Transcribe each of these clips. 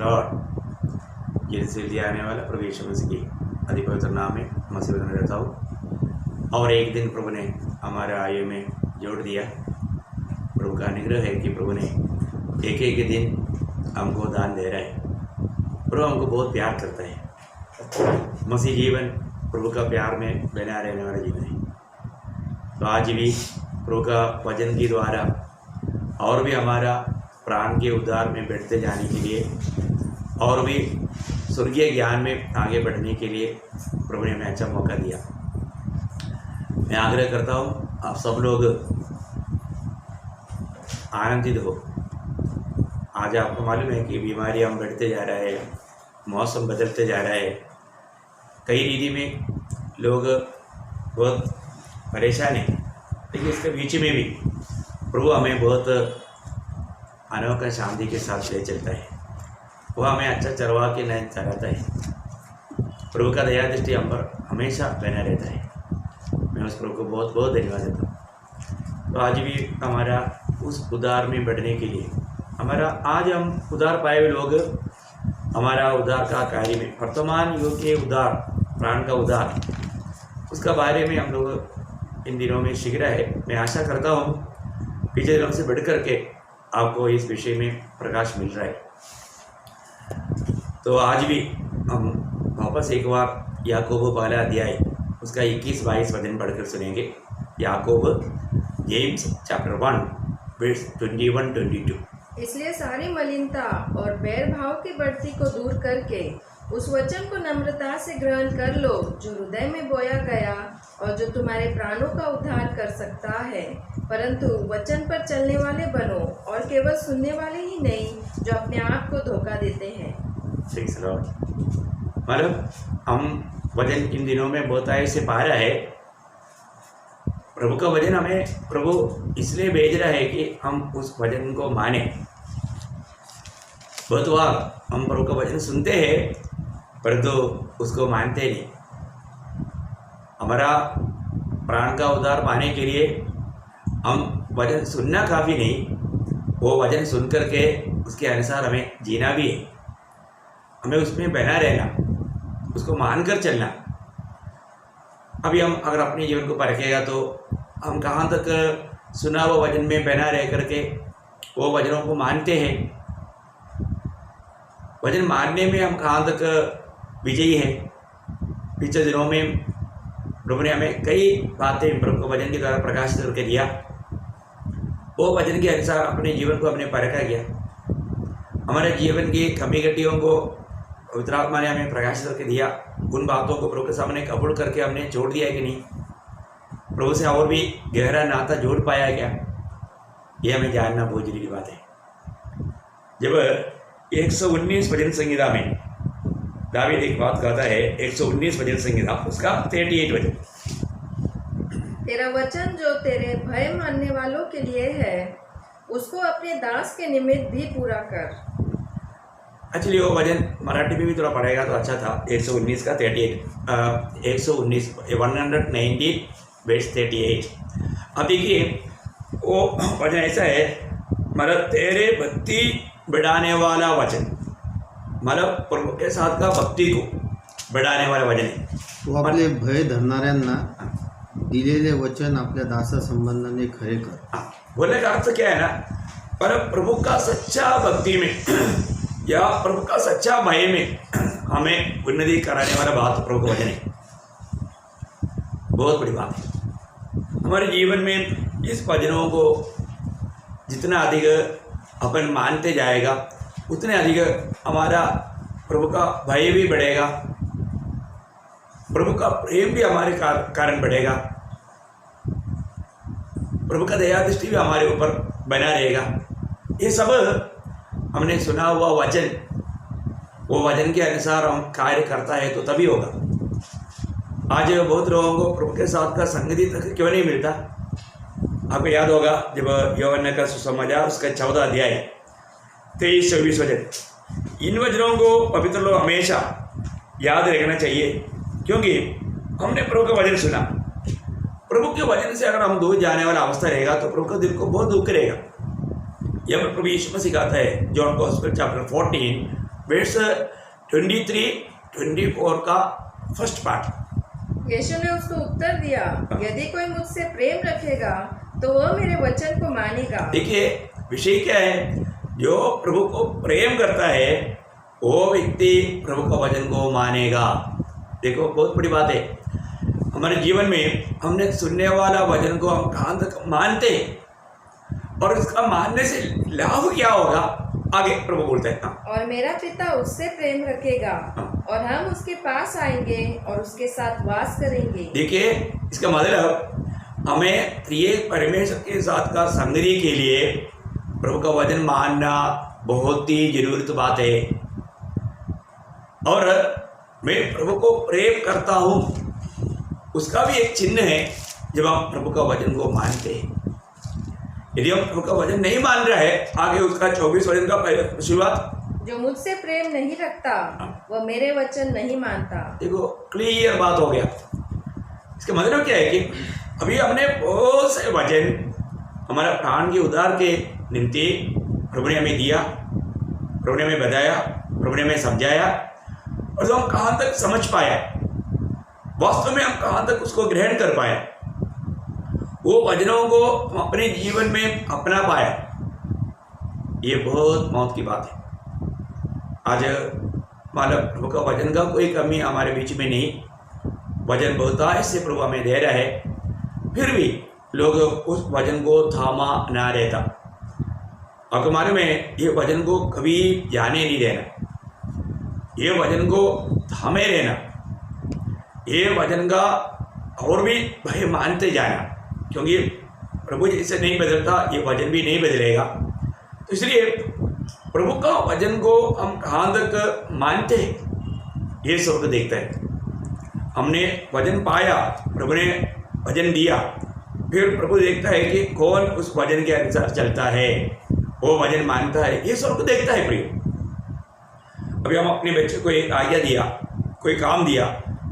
Lord. ये सिलसिला आने वाला प्रभु यीशु मसीह की अति पवित्र नाम में मसीह बन रहता हूँ। और एक दिन प्रभु ने हमारे आयु में जोड़ दिया। प्रभु का अनुग्रह है कि प्रभु ने एक एक दिन हमको दान दे रहा है। प्रभु हमको बहुत प्यार करता है। मसीह जीवन प्रभु का प्यार में बना रहने वाला जीवन है। तो आज भी प्रभु का वचन के द्वारा और भी हमारा प्राण के उद्धार में बढ़ते जाने के लिए और भी स्वर्गीय ज्ञान में आगे बढ़ने के लिए प्रभु ने हमें अच्छा मौका दिया। मैं आग्रह करता हूँ आप सब लोग आनंदित हो। आज आपको मालूम है कि बीमारियाँ बढ़ते जा रहा है, मौसम बदलते जा रहा है। कई रीति में लोग बहुत परेशान हैं, लेकिन इसके बीच में भी प्रभु हमें बहुत अनोखा शांति के साथ ले चलता है। वह हमें अच्छा चरवा के नहीं चलाता है। प्रभु का दया दृष्टि हम पर हमेशा बना रहता है। मैं उस प्रभु को बहुत बहुत धन्यवाद देता हूँ। तो आज भी हमारा उस उद्धार में बढ़ने के लिए आज हम उद्धार पाए हुए लोग हमारा उद्धार का कार्य में वर्तमान युग के उद्धार, प्राण का उद्धार, उसका बारे में हम लोग इन दिनों में सीख रहे हैं। मैं आशा करता हूँ पिछले दिनों से बढ़ कर के आपको इस विषय में प्रकाश मिल रहा है। तो आज भी हम वापस एक बार याकूब पहला अध्याय उसका 21-22 वचन पढ़कर सुनेंगे। याकूब जेम्स चैप्टर 1 वर्स 21-22। इसलिए सारी मलिनता और बैर भाव की बढ़ती को दूर करके उस वचन को नम्रता से ग्रहण कर लो जो हृदय में बोया गया और जो तुम्हारे प्राणों का उद्धार कर सकता है। परंतु वचन पर चलने वाले बनो और केवल सुनने वाले ही नहीं जो अपने आप को धोखा देते हैं। मतलब हम वचन इन दिनों में बहुत आय से पा रहा है। प्रभु का वचन हमें प्रभु इसलिए भेज रहा है कि हम उस वचन को माने। बहुत बार हम प्रभु का वचन सुनते हैं परंतु उसको मानते नहीं। हमारा प्राण का उद्धार पाने के लिए हम वचन सुनना काफ़ी नहीं, वो वचन सुन करके उसके अनुसार हमें जीना भी है। हमें उसमें बना रहना, उसको मानकर चलना। अभी हम अगर अपने जीवन को परखेगा तो हम कहाँ तक सुना हुआ वचन में बना रह करके वो वचनों को मानते हैं। वचन मानने में हम कहाँ तक विजयी है। पिछले दिनों में प्रभु ने हमें कई बातें प्रभु को वचन के द्वारा प्रकाशित करके दिया। वो वचन के अनुसार अपने जीवन को हमने परखा गया। हमारे जीवन की कमी घटियों को पवित्र आत्मा ने हमें प्रकाशित करके दिया। उन बातों को प्रभु के सामने कबूल करके हमने जोड़ दिया है कि नहीं, प्रभु से और भी गहरा नाता जोड़ पाया है क्या, ये हमें जानना बहुत जरूरी बात है। जब 119 भजन संहिता में दावीद एक बात कहता है, 119 भजन संहिता उसका 38 वचन, तेरा वचन जो तेरे भय मानने वालों के लिए है उसको अपने दास के निमित्त भी पूरा कर। एक्चुअली वो वचन मराठी में भी थोड़ा पढ़ेगा तो अच्छा था। 119 का 38, 119 वर्स 38। अब देखिए वो वचन ऐसा है, मतलब तेरे भक्ति बढ़ाने वाला वचन, मतलब प्रभु के साथ का भक्ति को बढ़ाने वाला वचन है। तो आपले भय धरणाऱ्यांना दिलेले वचन आपल्या दासा संबंधाने खरे कर। बोलने का अर्थ क्या है ना, पर प्रभु का सच्चा भक्ति में या प्रभु का सच्चा भय में हमें उन्नति कराने वाला बात प्रभु का वचन है। बहुत बड़ी बात है। हमारे जीवन में इस वचनों को जितना अधिक अपन मानते जाएगा उतने अधिक हमारा प्रभु का भय भी बढ़ेगा, प्रभु का प्रेम भी हमारे कारण बढ़ेगा, प्रभु का दया दृष्टि भी हमारे ऊपर बना रहेगा। ये सब हमने सुना हुआ वचन, वो वचन के अनुसार हम कार्य करता है तो तभी होगा। आज बहुत लोगों को प्रभु के साथ का संगति तक क्यों नहीं मिलता। आपको याद होगा जब यूहन्ना का सुसमाचार उसका 14 अध्याय 23-24 वचन, इन वचनों को पवित्र लोग हमेशा याद रखना चाहिए क्योंकि हमने प्रभु का वचन सुना। प्रभु के वचन से अगर हम दूर जाने वाला अवस्था रहेगा तो प्रभु का दिल को बहुत दुख करेगा। यह प्रभु यीशु मसीह कहता है, जॉन गॉस्पेल चैप्टर 14 वर्स 23-24 का फर्स्ट पार्ट। यीशु ने उसको उत्तर दिया, यदि कोई मुझसे प्रेम रखेगा तो वह मेरे वचन को मानेगा। देखिए विषय क्या है, जो प्रभु को प्रेम करता है वो व्यक्ति प्रभु का वचन को मानेगा। देखो बहुत बड़ी बात है, हमारे जीवन में हमने सुनने वाला वचन को हम कहाँ तक मानते हैं और इसका मानने से लाभ क्या होगा, आगे प्रभु बोलते हैं। और मेरा पिता उससे प्रेम रखेगा और हम उसके पास आएंगे और उसके साथ वास करेंगे। देखिए इसका मतलब हमें त्रिएक परमेश्वर के साथ का संगति के लिए प्रभु का वचन मानना बहुत ही जरूरत बात है। और मैं प्रभु को प्रेम करता हूँ उसका भी एक चिन्ह है जब हम प्रभु का वचन को मानते हैं। यदि हम प्रभु का वचन नहीं मान रहा है, आगे उसका 24 वचन का शुरुआत, जो मुझसे प्रेम नहीं रखता वह मेरे वचन नहीं मानता। देखो क्लियर बात हो गया। इसका मतलब क्या है कि अभी हमने बहुत से वचन हमारा प्राण के उद्धार के निमित्त प्रभु ने हमें दिया, प्रभु ने हमें बताया, प्रभु ने हमें समझाया और जो हम कहाँ तक समझ पाया, वास्तव में हम कहाँ तक उसको ग्रहण कर पाया, वो वचनों को हम अपने जीवन में अपना पाया, ये बहुत मौत की बात है। आज मतलब प्रभु का वचन का कोई कमी हमारे बीच में नहीं, वचन बहुतायत से प्रभु हमें दे रहा है, फिर भी लोग उस वचन को थामा ना रहता। आपको मालूम है ये वचन को कभी जाने नहीं देना, ये वचन को थामे रहना, ये वचन का और भी भय मानते जाना, क्योंकि प्रभु जैसे नहीं बदलता ये वचन भी नहीं बदलेगा। तो इसलिए प्रभु का वचन को हम कहाँ तक मानते हैं ये स्वर्ग देखता है। हमने वचन पाया, प्रभु ने वचन दिया, फिर प्रभु देखता है कि कौन उस वचन के अनुसार चलता है, वो वचन मानता है, ये स्वर्ग देखता है। प्रिय अभी हम अपने बच्चे को एक आज्ञा दिया, कोई काम दिया,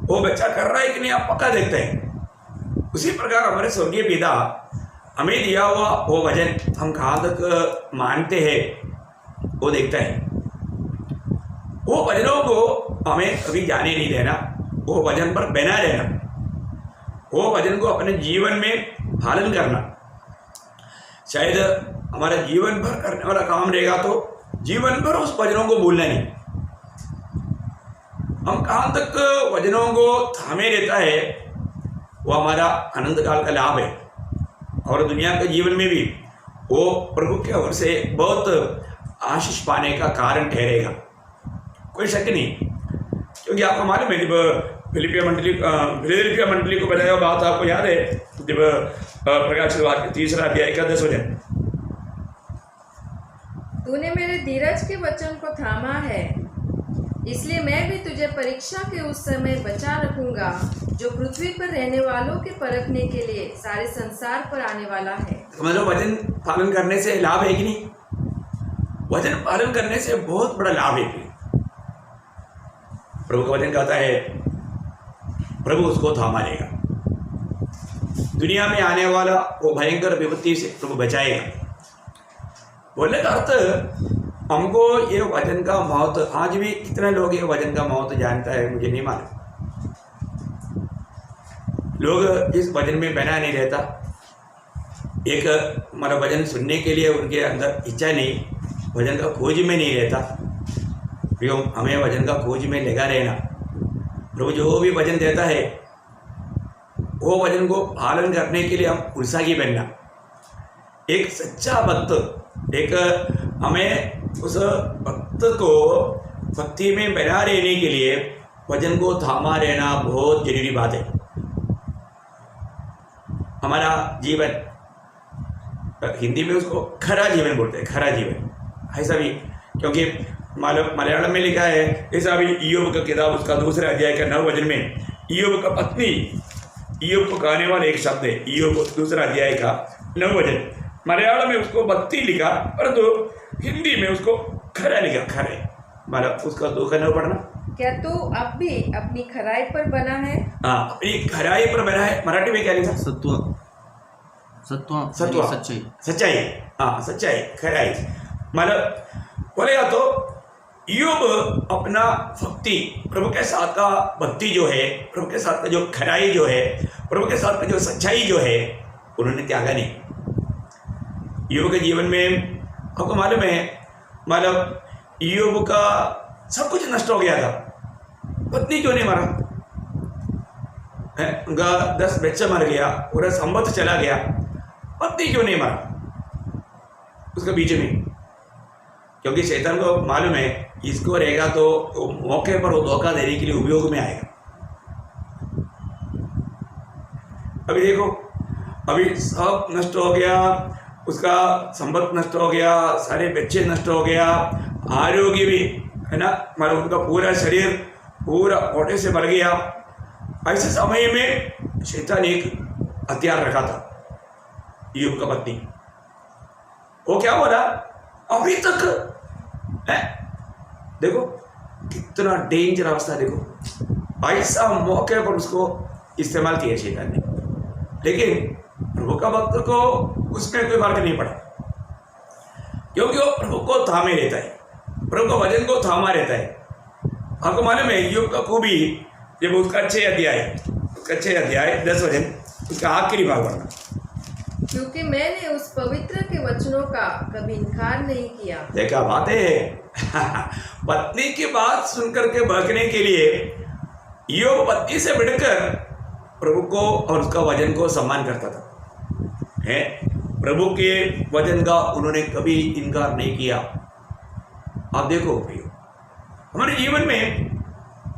वो बच्चा कर रहा है कि नहीं आप पक्का देखते हैं। उसी प्रकार हमारे स्वर्गीय पिता हमें दिया हुआ वो वचन हम कहाँ तक मानते हैं वो देखता है। वो वचनों को हमें कभी जाने नहीं देना, वो वचन पर बना रहना, वो वचन को अपने जीवन में पालन करना। शायद हमारा जीवन भर करने वाला काम रहेगा तो जीवन भर उस वचनों को भूलना नहीं। हम कहाँ तक वचनों को थामे रहता है वो हमारा अनंत काल का लाभ है, और दुनिया के जीवन में भी वो प्रभु के ओर से बहुत आशीष पाने का कारण ठहरेगा, कोई शक नहीं। क्योंकि आपको मालूम है जब फिलिपिया मंडली को बताया बात आपको याद है, जब प्रकाश वाक्य 3 अध्याय का 10 वचन, तूने मेरे धीरज के वचन को थामा है, इसलिए मैं भी तुझे परीक्षा के उस समय बचा रखूंगा जो पृथ्वी पर रहने वालों के परखने के लिए सारे संसार पर आने वाला है। मतलब वचन पालन करने से लाभ है कि नहीं? वचन पालन करने से बहुत बड़ा लाभ है। प्रभु का वचन कहता है प्रभु उसको थामा लेगा, दुनिया में आने वाला वो भयंकर विपत्ति से प्रभु बचाएगा। बोलने का अर्थ हमको ये वचन का महत्व, आज भी कितने लोग ये वचन का महत्व जानता है मुझे नहीं मालूम। लोग इस वचन में बना नहीं रहता, एक हमारा वचन सुनने के लिए उनके अंदर इच्छा नहीं, वचन का खोज में नहीं रहता। क्यों हमें वचन का खोज में लगा रहना, प्रभु जो भी वचन देता है वो वचन को पालन करने के लिए हम उत्साही बनना। एक सच्चा भक्त, एक हमें उस भक्त को भक्ति में बना रहने के लिए वचन को थामा रहना बहुत जरूरी बात है। हमारा जीवन, हिंदी में उसको खरा जीवन बोलते हैं, खरा जीवन ऐसा भी, क्योंकि मलयालम में लिखा है ऐसा भी। इयोब का किताब उसका 2 अध्याय का 9 वचन में इयोब का पत्नी, इयोब को कहने वाला एक शब्द है, इयोब 2 अध्याय का 9 वचन। मलयालम में उसको भक्ति लिखा, परंतु हिंदी में उसको खरा लिखा, खरे मतलब उसका 2 का 9 पढ़ना। क्या तू अब भी अपनी खराई पर बना है? हाँ, अपनी खराई पर बना है। मराठी में क्या लिखा? सत्व, सच्चाई, सच्चाई। हाँ, सच्चाई, खराई। मतलब बोलेगा तो ईयोब अपना भक्ति, प्रभु के साथ का भक्ति जो है, प्रभु के साथ का जो खराई जो है, प्रभु के साथ का जो सच्चाई जो है, उन्होंने त्यागा नहीं। ईयोब के जीवन में आपको मालूम है, मतलब ईयोब का सब कुछ नष्ट हो गया था। पत्नी क्यों नहीं मरा है? उनका 10 बच्चा मर गया, पूरा संपत्ति चला गया, पत्नी क्यों नहीं मरा उसके बीच में? क्योंकि शैतान को मालूम है इसको रहेगा तो मौके पर वो धोखा देने के लिए उपयोग में आएगा। अभी देखो, अभी सब नष्ट हो गया, उसका संपत्ति नष्ट हो गया, सारे बच्चे नष्ट हो गया, आरोग्य भी है ना, मतलब उनका पूरा शरीर पूरा कोटे से भर गया। ऐसे समय में शैतान एक हथियार रखा था ईयोब का पत्नी। वो क्या बोला, अभी तक है, देखो कितना डेंजर अवस्था, देखो ऐसा मौके पर उसको इस्तेमाल किया शैतान ने। लेकिन प्रभु का भक्त को उसमें कोई फर्क नहीं पड़ा, क्योंकि वो प्रभु को थामे रहता है, प्रभु का वचन को थामा रहता है। आपको मालूम है ईयोब का खूबी, जब उसका 6 अध्याय 10 वचन, उसका आखिरी भाग पढ़ना। क्योंकि मैंने उस पवित्र के वचनों का कभी इनकार नहीं किया। देखा बातें है पत्नी की बात सुनकर के बहकने के लिए ईयोब पत्नी से बढ़कर प्रभु को और उसका वचन को सम्मान करता था, है प्रभु के वचन का उन्होंने कभी इनकार नहीं किया। आप देखो भाई, हमारे जीवन में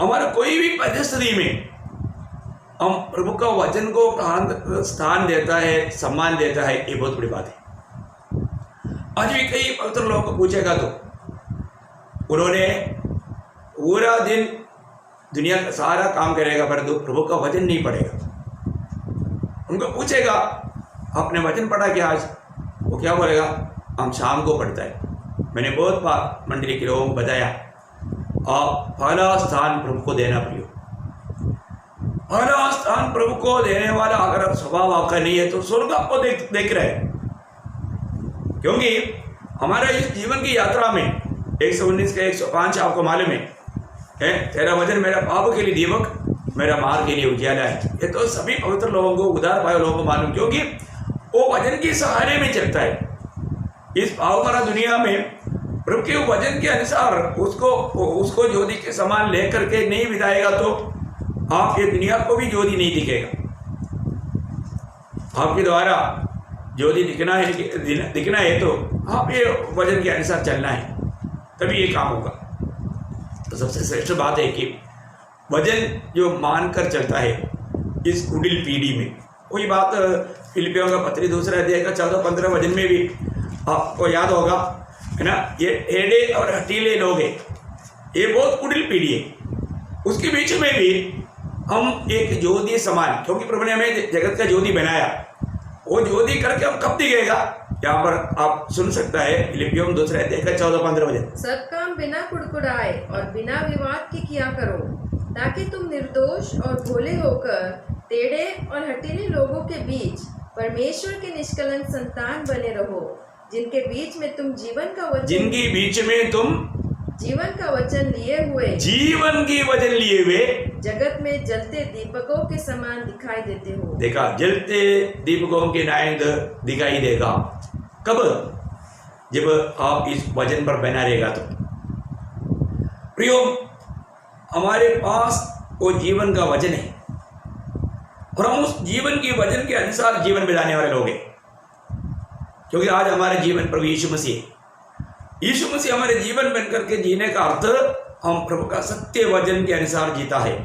हमारा कोई भी परिस्थिति में हम प्रभु का वचन को स्थान देता है, सम्मान देता है, ये बहुत बड़ी बात है। आज भी कई पवित्र लोगों को पूछेगा तो उन्होंने पूरा दिन दुनिया का सारा काम करेगा परंतु प्रभु का वचन नहीं पढ़ेगा। उनको पूछेगा आपने वचन पढ़ा क्या आज? वो क्या बोलेगा, हम शाम को पढ़ता है। मैंने बहुत बार मंडली के लोगों को बताया, आप पहला स्थान प्रभु को देना प्रियो। पहला स्थान प्रभु को देने वाला अगर स्वभाव आपका नहीं है तो स्वर्ग आपको देख रहे हैं। क्योंकि हमारा इस जीवन की यात्रा में 119 का 105 आपको मालूम है, तेरा वचन मेरा पाप के लिए दीपक, मेरा मार्ग के लिए उजियाला है। ये तो सभी पवित्र लोगों को, उदार पाए लोगों को मालूम, क्योंकि वो वचन के सहारे में चलता है। इस पाव भरा दुनिया में प्रभु के वचन के अनुसार उसको ज्योति के समान लेकर के नहीं बिताएगा तो आप ये दुनिया को भी ज्योति नहीं दिखेगा। आपके द्वारा ज्योति दिखना है तो आप ये वचन के अनुसार चलना है, तभी ये काम होगा। तो सबसे श्रेष्ठ बात है कि वचन जो मानकर चलता है इस कुटिल पीढ़ी में, वही बात फिलिपियों का पत्री 2 अध्याय का 14-15 वचन में भी आपको याद होगा, है ना। ये टेढ़े और हटीले लोग हैं, ये बहुत कुटिल पीढ़ी है। उसके बीच में भी हम एक ज्योति समान, क्योंकि प्रभु ने हमें जगत का ज्योति बनाया, वो ज्योति करके हम कब दिखेगा, यहाँ पर आप सुन सकता है फिलिपियों 2 अध्याय का 14-15 वचन। सब काम बिना कुड़कुड़ाए और बिना विवाद के किया करो, ताकि तुम निर्दोष और भोले होकर टेढ़े और हटीले लोगों के बीच परमेश्वर के निष्कलंक संतान बने रहो, जिनके बीच में तुम जीवन का वचन लिए हुए जगत में जलते दीपकों के समान दिखाई देते हो। देखा, जलते दीपकों के नायक दिखाई देगा कब? जब आप इस वचन पर बना रहेगा तो। प्रियो, हमारे पास वो जीवन का वचन है और हम उस जीवन के वचन के अनुसार जीवन बिताने वाले लोग हैं, क्योंकि आज हमारे जीवन प्रभु यीशु मसीह हमारे जीवन बनकर के जीने का अर्थ हम प्रभु का सत्य वचन के अनुसार जीता है।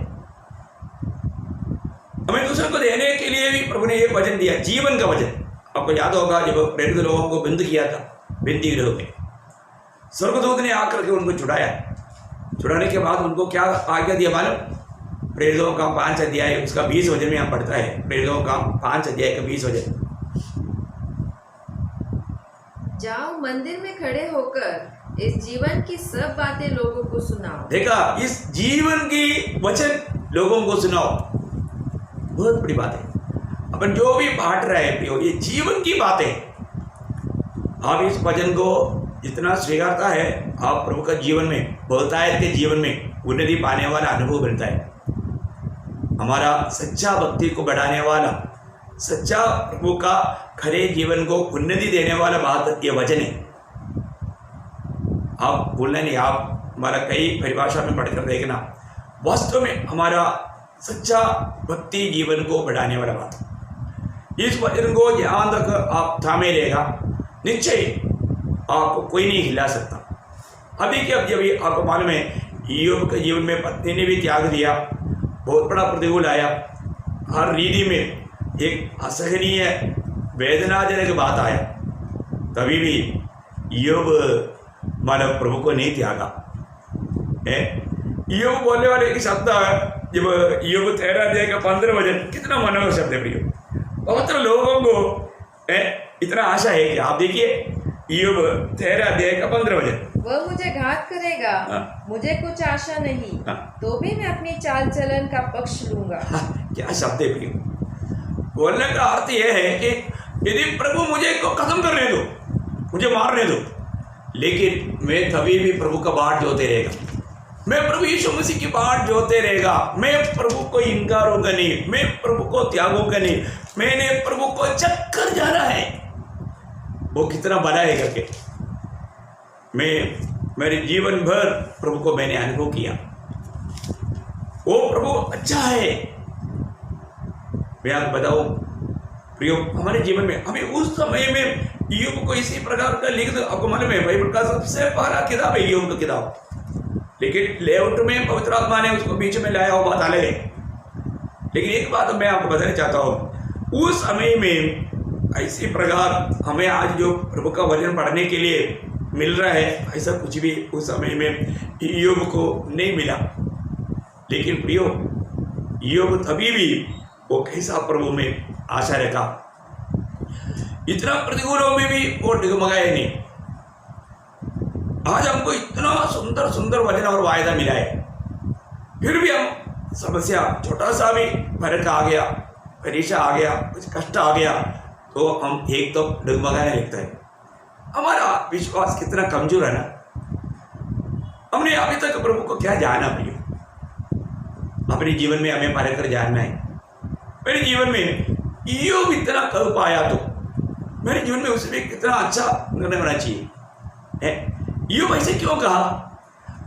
हमें दूसरों को देने के लिए भी प्रभु ने ये वचन दिया, जीवन का वचन। आपको याद होगा जब प्रेरित लोगों को बंद किया था बंदी गृह में, स्वर्गदूत ने आकर के उनको छुड़ाने के बाद उनको क्या आज्ञा दिया मालूम? प्रेरितों का 5 अध्याय उसका 20 वचन में यहाँ पढ़ता है, प्रेरितों का 5 अध्याय का 20 वचन। जाओ मंदिर में खड़े होकर इस जीवन की सब बातें लोगों को सुनाओ। देखा, इस जीवन की वचन लोगों को सुनाओ, बहुत बड़ी बात है। अपन जो भी बांट रहे हैं प्रियो, ये जीवन की बात है। आप इस वचन को जितना स्वीकारता है आप प्रभु का जीवन में, बहुतायत के जीवन में उन्नति पाने वाला अनुभव बनता है। हमारा सच्चा भक्ति को बढ़ाने वाला, सच्चा प्रभु का खरे जीवन को उन्नति देने वाला बात ये वचन है। आप भूलना नहीं, आप हमारा कई परिभाषा में पढ़कर देखना, वास्तव में हमारा सच्चा भक्ति जीवन को बढ़ाने वाला बात। इस वचन को जहाँ तक आप थामे रहेगा, निश्चय आपको कोई नहीं हिला सकता। अभी के अभी आपको मालूम है, ईयोब के जीवन में पत्नी ने भी त्याग दिया, बहुत बड़ा प्रतिकूल आया, हर रीति में एक असहनीय वेदनाजनक बात आया, तभी भी ईयोब मानव प्रभु को नहीं त्यागा। ईयोब बोलने वाले एक शब्द है, जब ईयोब 13 अध्याय का 15 वचन, कितना मनोहर शब्द है प्रियो। पवित्र लोगों को इतना आशा है कि आप देखिए ईयोब 13 अध्याय का 15 वचन, वह मुझे घात करेगा, मुझे कुछ आशा नहीं, तो भी मैं अपनी चाल चलन का पक्ष लूंगा। क्या शब्द है प्रियो। बोलने का अर्थ यह है कि यदि प्रभु मुझे को खत्म करने दो, मुझे मारने दो, लेकिन मैं तभी भी प्रभु का बाट जोते रहेगा, मैं प्रभु यीशु मसीह की बाट जोते रहेगा, मैं प्रभु को इनकारूंगा नहीं, मैं प्रभु को त्यागूंगा नहीं, मैंने प्रभु को चक्कर जाना है। वो कितना बड़ा है करके मैं मेरे जीवन भर प्रभु को मैंने अनुभव किया, वो प्रभु अच्छा है। मैं आपको बताऊं प्रियो, हमारे जीवन में हमें उस समय में ईयोब को इसी प्रकार का लिख दो। आपको मालूम है बाइबल का सबसे पहला किताब है ईयोब का किताब, लेकिन लेआउट में पवित्र आत्मा ने उसको बीच में लाया, वो बात अलग है। लेकिन एक बात मैं आपको बताना चाहता हूँ, उस समय में इसी प्रकार हमें आज जो प्रभु का वचन पढ़ने के लिए मिल रहा है, ऐसा कुछ भी उस समय में ईयोब को नहीं मिला। लेकिन प्रियो, ईयोब तभी भी वो कैसा प्रभु में आशा रखा, इतना प्रतिकूलों में भी वो डगमगाए नहीं। आज हमको इतना सुंदर सुंदर वचन और वायदा मिला है, फिर भी हम समस्या, छोटा सा भी फर्क आ गया, परीक्षा आ गया, कुछ कष्ट आ गया, तो हम एक तो डगमगाने लगता है। हमारा विश्वास कितना कमजोर है ना। हमने अभी तक प्रभु को क्या जाना भैया, अपने जीवन में हमें परख कर जानना है। मेरे जीवन में ईयोब इतना कर पाया तो मेरे जीवन में उसमें कितना अच्छा निर्णय होना चाहिए। ईयोब ऐसे क्यों कहा,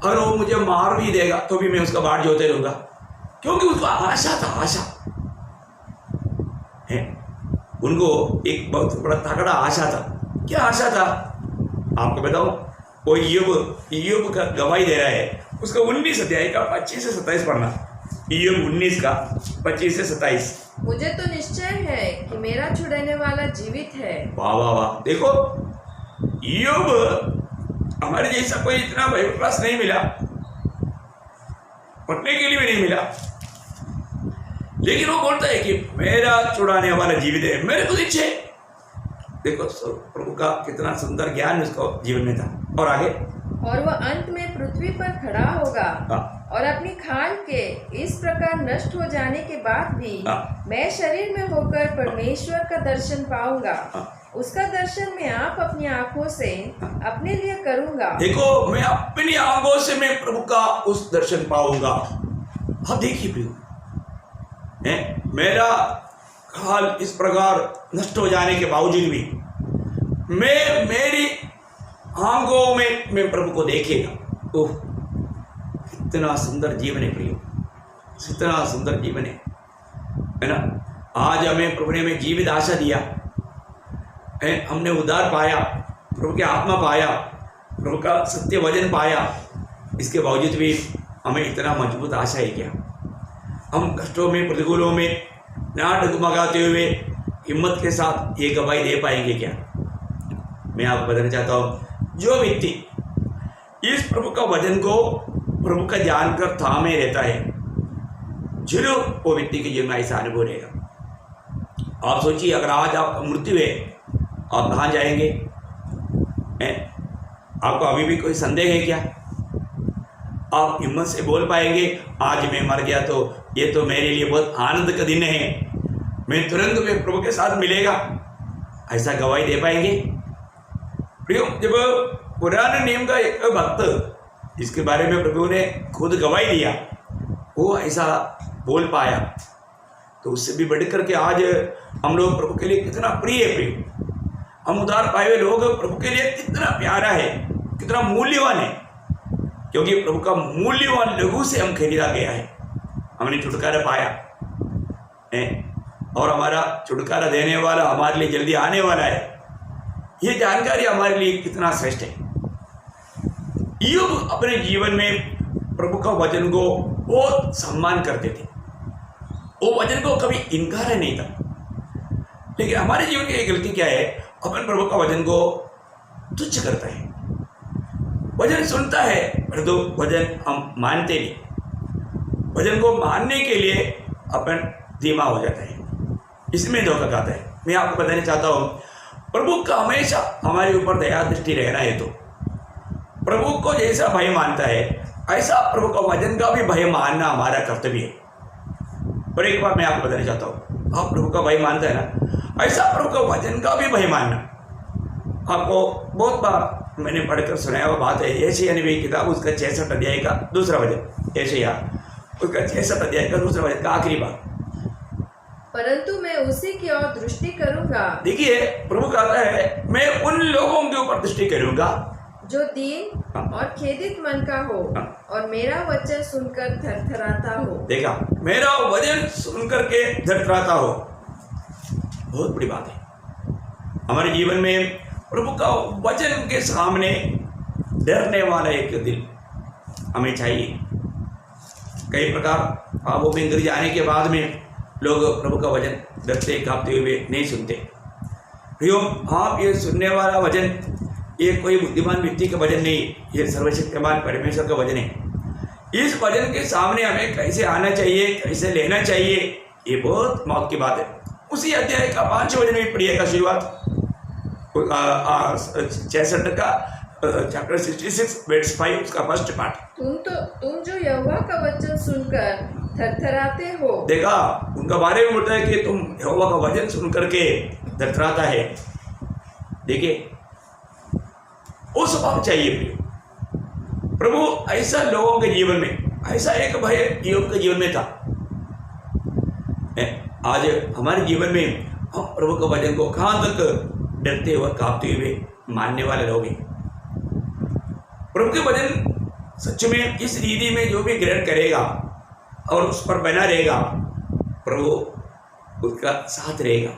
अगर वो मुझे मार भी देगा तो भी मैं उसका बाट जोते रहूंगा, क्योंकि उसको आशा था, आशा है। उनको एक बहुत बड़ा तगड़ा आशा था। क्या आशा था आपको बताओ, वो ईयोब का गवाही दे रहा है, उसका 19 अध्याय का 25 से 27 पढ़ना। ईयोब 19 का 25 से 27। मुझे तो निश्चय है कि मेरा छुड़ाने वाला जीवित है। वाह वाह वाह, देखो ईयोब हमारे जैसा कोई इतना बाइबल क्लास नहीं मिला, पढ़ने के लिए भी नहीं मिला, लेकिन वो बोलता है कि मेरा छुड़ाने वाला जीवित है, मेरे को निश्चय। देखो प्रभु का कितना सुंदर ज्ञान उसको जीवन में था। और आगे, और वह अंत में पृथ्वी पर खड़ा होगा और अपनी खाल के इस प्रकार नष्ट हो जाने के बाद भी मैं शरीर में होकर परमेश्वर का दर्शन पाऊंगा। उसका दर्शन मैं आप अपनी आंखों से अपने लिए करूंगा। देखो, मैं अपनी आंखों से मैं प्रभु का उस दर्शन पाऊंगा। हाँ देखिए प्रियो, मेरा खाल इस प्रकार नष्ट हो जाने के बावजूद भी मैं मेरी आंखों में मैं प्रभु को देखेगा। ओह, कितना सुंदर जीवन है प्रियो, कितना सुंदर जीवन है ना। आज हमें प्रभु ने हमें जीवित आशा दिया है, हमने उद्धार पाया, प्रभु की आत्मा पाया, प्रभु का सत्य वचन पाया। इसके बावजूद भी हमें इतना मजबूत आशा है क्या? हम कष्टों में, प्रतिकूलों में ना डगमगाते हुए हिम्मत के साथ ये गवाही दे पाएंगे क्या? मैं आपको बताना चाहता हूँ, जो व्यक्ति इस प्रभु का वचन को प्रभु का जानकर थामे रहता है, जरूर वो व्यक्ति के जीवन में ऐसा अनुभव रहेगा। आप सोचिए, अगर आज आपका मृत्यु है, आप कहाँ जाएंगे? आपको अभी भी कोई संदेह है क्या? आप हिम्मत से बोल पाएंगे, आज मैं मर गया तो ये तो मेरे लिए बहुत आनंद का दिन है, मैं तुरंत में प्रभु के साथ मिलेगा, ऐसा गवाही दे पाएंगे? प्रियो, जब पुराने नियम का एक भक्त, जिसके बारे में प्रभु ने खुद गवाही दिया, वो ऐसा बोल पाया, तो उससे भी बढ़ करके आज हम लोग प्रभु के लिए कितना प्रिय हम उद्धार पाए हुए लोग प्रभु के लिए कितना प्यारा है, कितना मूल्यवान है, क्योंकि प्रभु का मूल्यवान लहू से हम खरीदा गया है, हमने छुटकारा पाया है, और हमारा छुटकारा देने वाला हमारे लिए जल्दी आने वाला है। ये जानकारी हमारे लिए कितना श्रेष्ठ है। ईयोब अपने जीवन में प्रभु का वचन को बहुत सम्मान करते थे, वो वचन को कभी इनकार नहीं था। लेकिन हमारे जीवन की एक गलती क्या है, अपन प्रभु का वचन को तुच्छ करता है, वचन सुनता है परंतु वचन हम मानते नहीं, वचन को मानने के लिए अपन धीमा हो जाता है, इसमें धोखा खाता है। मैं आपको बताना चाहता हूँ, प्रभु का हमेशा हमारे ऊपर दया दृष्टि रहना है, तो प्रभु को जैसा भय मानता है ऐसा प्रभु का वचन का भी भय मानना हमारा कर्तव्य है। और एक बात मैं आपको बताना चाहता हूँ, आप प्रभु का भय मानता है ना, ऐसा प्रभु का वचन का भी भय मानना। आपको बहुत बार मैंने पढ़कर सुनाया हुआ बात है, यशायाह नबी की किताब उसका 66 अध्याय का दूसरा वचन, यशायाह उसका 66 अध्याय का दूसरा वचन का आखिरी बात, परंतु मैं उसी की ओर दृष्टि करूंगा। देखिए प्रभु कहता है मैं उन लोगों के ऊपर दृष्टि करूंगा जो दीन और खेदित मन का हो और मेरा वचन सुनकर थरथराता हो। देखा, मेरा वचन सुनकर के थरथराता हो, बहुत बड़ी बात है। हमारे जीवन में प्रभु का वचन के सामने डरने वाला एक दिल हमें चाहिए। कई प्रकार पापों में गिर जाने के बाद में लोग प्रभु का वचन डरते कांपते हुए नहीं सुनते। प्रियो, आप ये सुनने वाला वचन ये कोई बुद्धिमान व्यक्ति का वचन नहीं, ये सर्वशक्तिमान परमेश्वर का वचन है। इस वचन के सामने हमें कैसे आना चाहिए, कैसे लेना चाहिए, ये बहुत मौत की बात है। उसी अध्याय का 5 वचन में पढ़िएगा, शुरुआत 66 का चैप्टर 66 वर्स 5 उसका फर्स्ट पार्ट। तुम जो यहोवा का वचन सुनकर थरथराते हो। देखा, उनका बारे में बोलता है कि तुम यहोवा का वचन सुन करके थरथराता है। देखिए, वो स्वभाव चाहिए प्रिय। प्रभु ऐसा लोगों के जीवन में, ऐसा एक भय ईयोब के जीवन में था। आज हमारे जीवन में हम प्रभु के वचन को कहाँ तक डरते हुए कांपते हुए मानने वाले लोग हैं। प्रभु के वचन सच में इस रीति में जो भी ग्रहण करेगा और उस पर बना रहेगा, प्रभु उसका साथ रहेगा,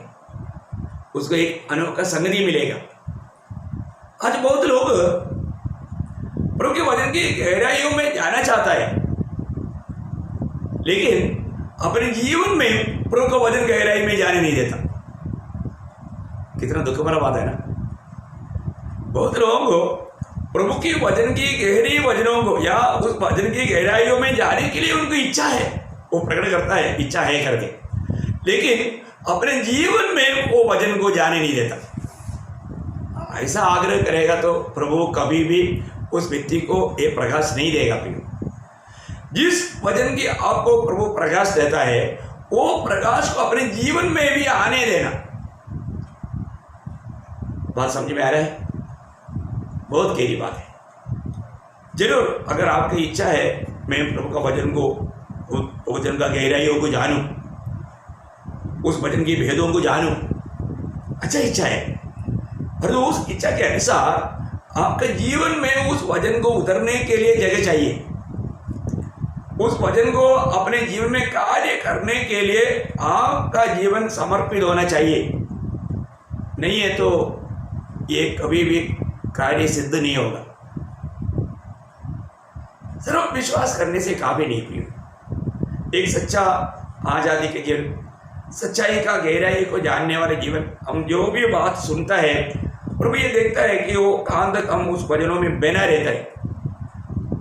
उसको एक अनोखा संगति मिलेगा। आज बहुत लोग प्रभु के वचन की गहराइयों में जाना चाहता है, लेकिन अपने जीवन में प्रभु का वचन गहराई में जाने नहीं देता। कितना दुख भरा बात है ना। बहुत लोगों को प्रभु के वचन की गहरी वचनों को या उस वचन की गहराइयों में जाने के लिए उनको इच्छा है, वो प्रकट करता है इच्छा है करके, लेकिन अपने जीवन में वो वचन को जाने नहीं देता। ऐसा आग्रह करेगा तो प्रभु कभी भी उस व्यक्ति को ये प्रकाश नहीं देगा। जिस वचन की आपको प्रभु प्रकाश देता है, वो प्रकाश को अपने जीवन में भी आने देना। बात समझ में आ रहा है? बहुत गहरी बात है। जरूर अगर आपकी इच्छा है मैं प्रभु का वचन को, वचन का गहराइयों को जानूं, उस वचन की भेदों को जानूं, अच्छा इच्छा है, पर उस इच्छा के अनुसार आपके जीवन में उस वचन को उतरने के लिए जगह चाहिए। उस वचन को अपने जीवन में कार्य करने के लिए आपका जीवन समर्पित होना चाहिए। नहीं है तो ये कभी भी कार्य सिद्ध नहीं होगा। सिर्फ विश्वास करने से काफी नहीं पियो। एक सच्चा आजादी के जीवन, सच्चाई का गहराई को जानने वाले जीवन, हम जो भी बात सुनता है प्रभु ये देखता है कि वो कहाँ तक हम उस वचनों में बना रहता है।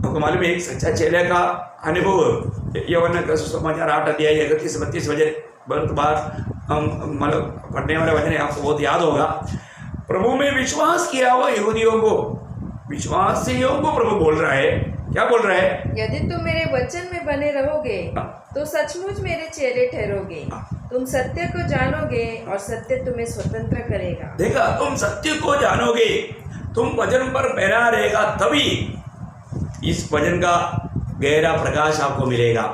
आपको मालूम है एक सच्चा चेले का अनुभव, यूहन्ना का सुसमाचार 8 अध्याय 31-32 वचन बहुत बार हम मतलब पढ़ने वाले वचन है, आपको बहुत याद होगा। प्रभु में विश्वास किया हुआ यहूदियों को, विश्वासियों को प्रभु बोल रहा है, क्या बोल रहा है? यदि तुम मेरे वचन में बने रहोगे तो सचमुच मेरे चेले ठहरोगे, तुम सत्य को जानोगे और सत्य तुम्हें स्वतंत्र करेगा। देखा, तुम सत्य को जानोगे तुम वचन पर बना रहेगा तभी इस वचन का गहरा प्रकाश आपको मिलेगा।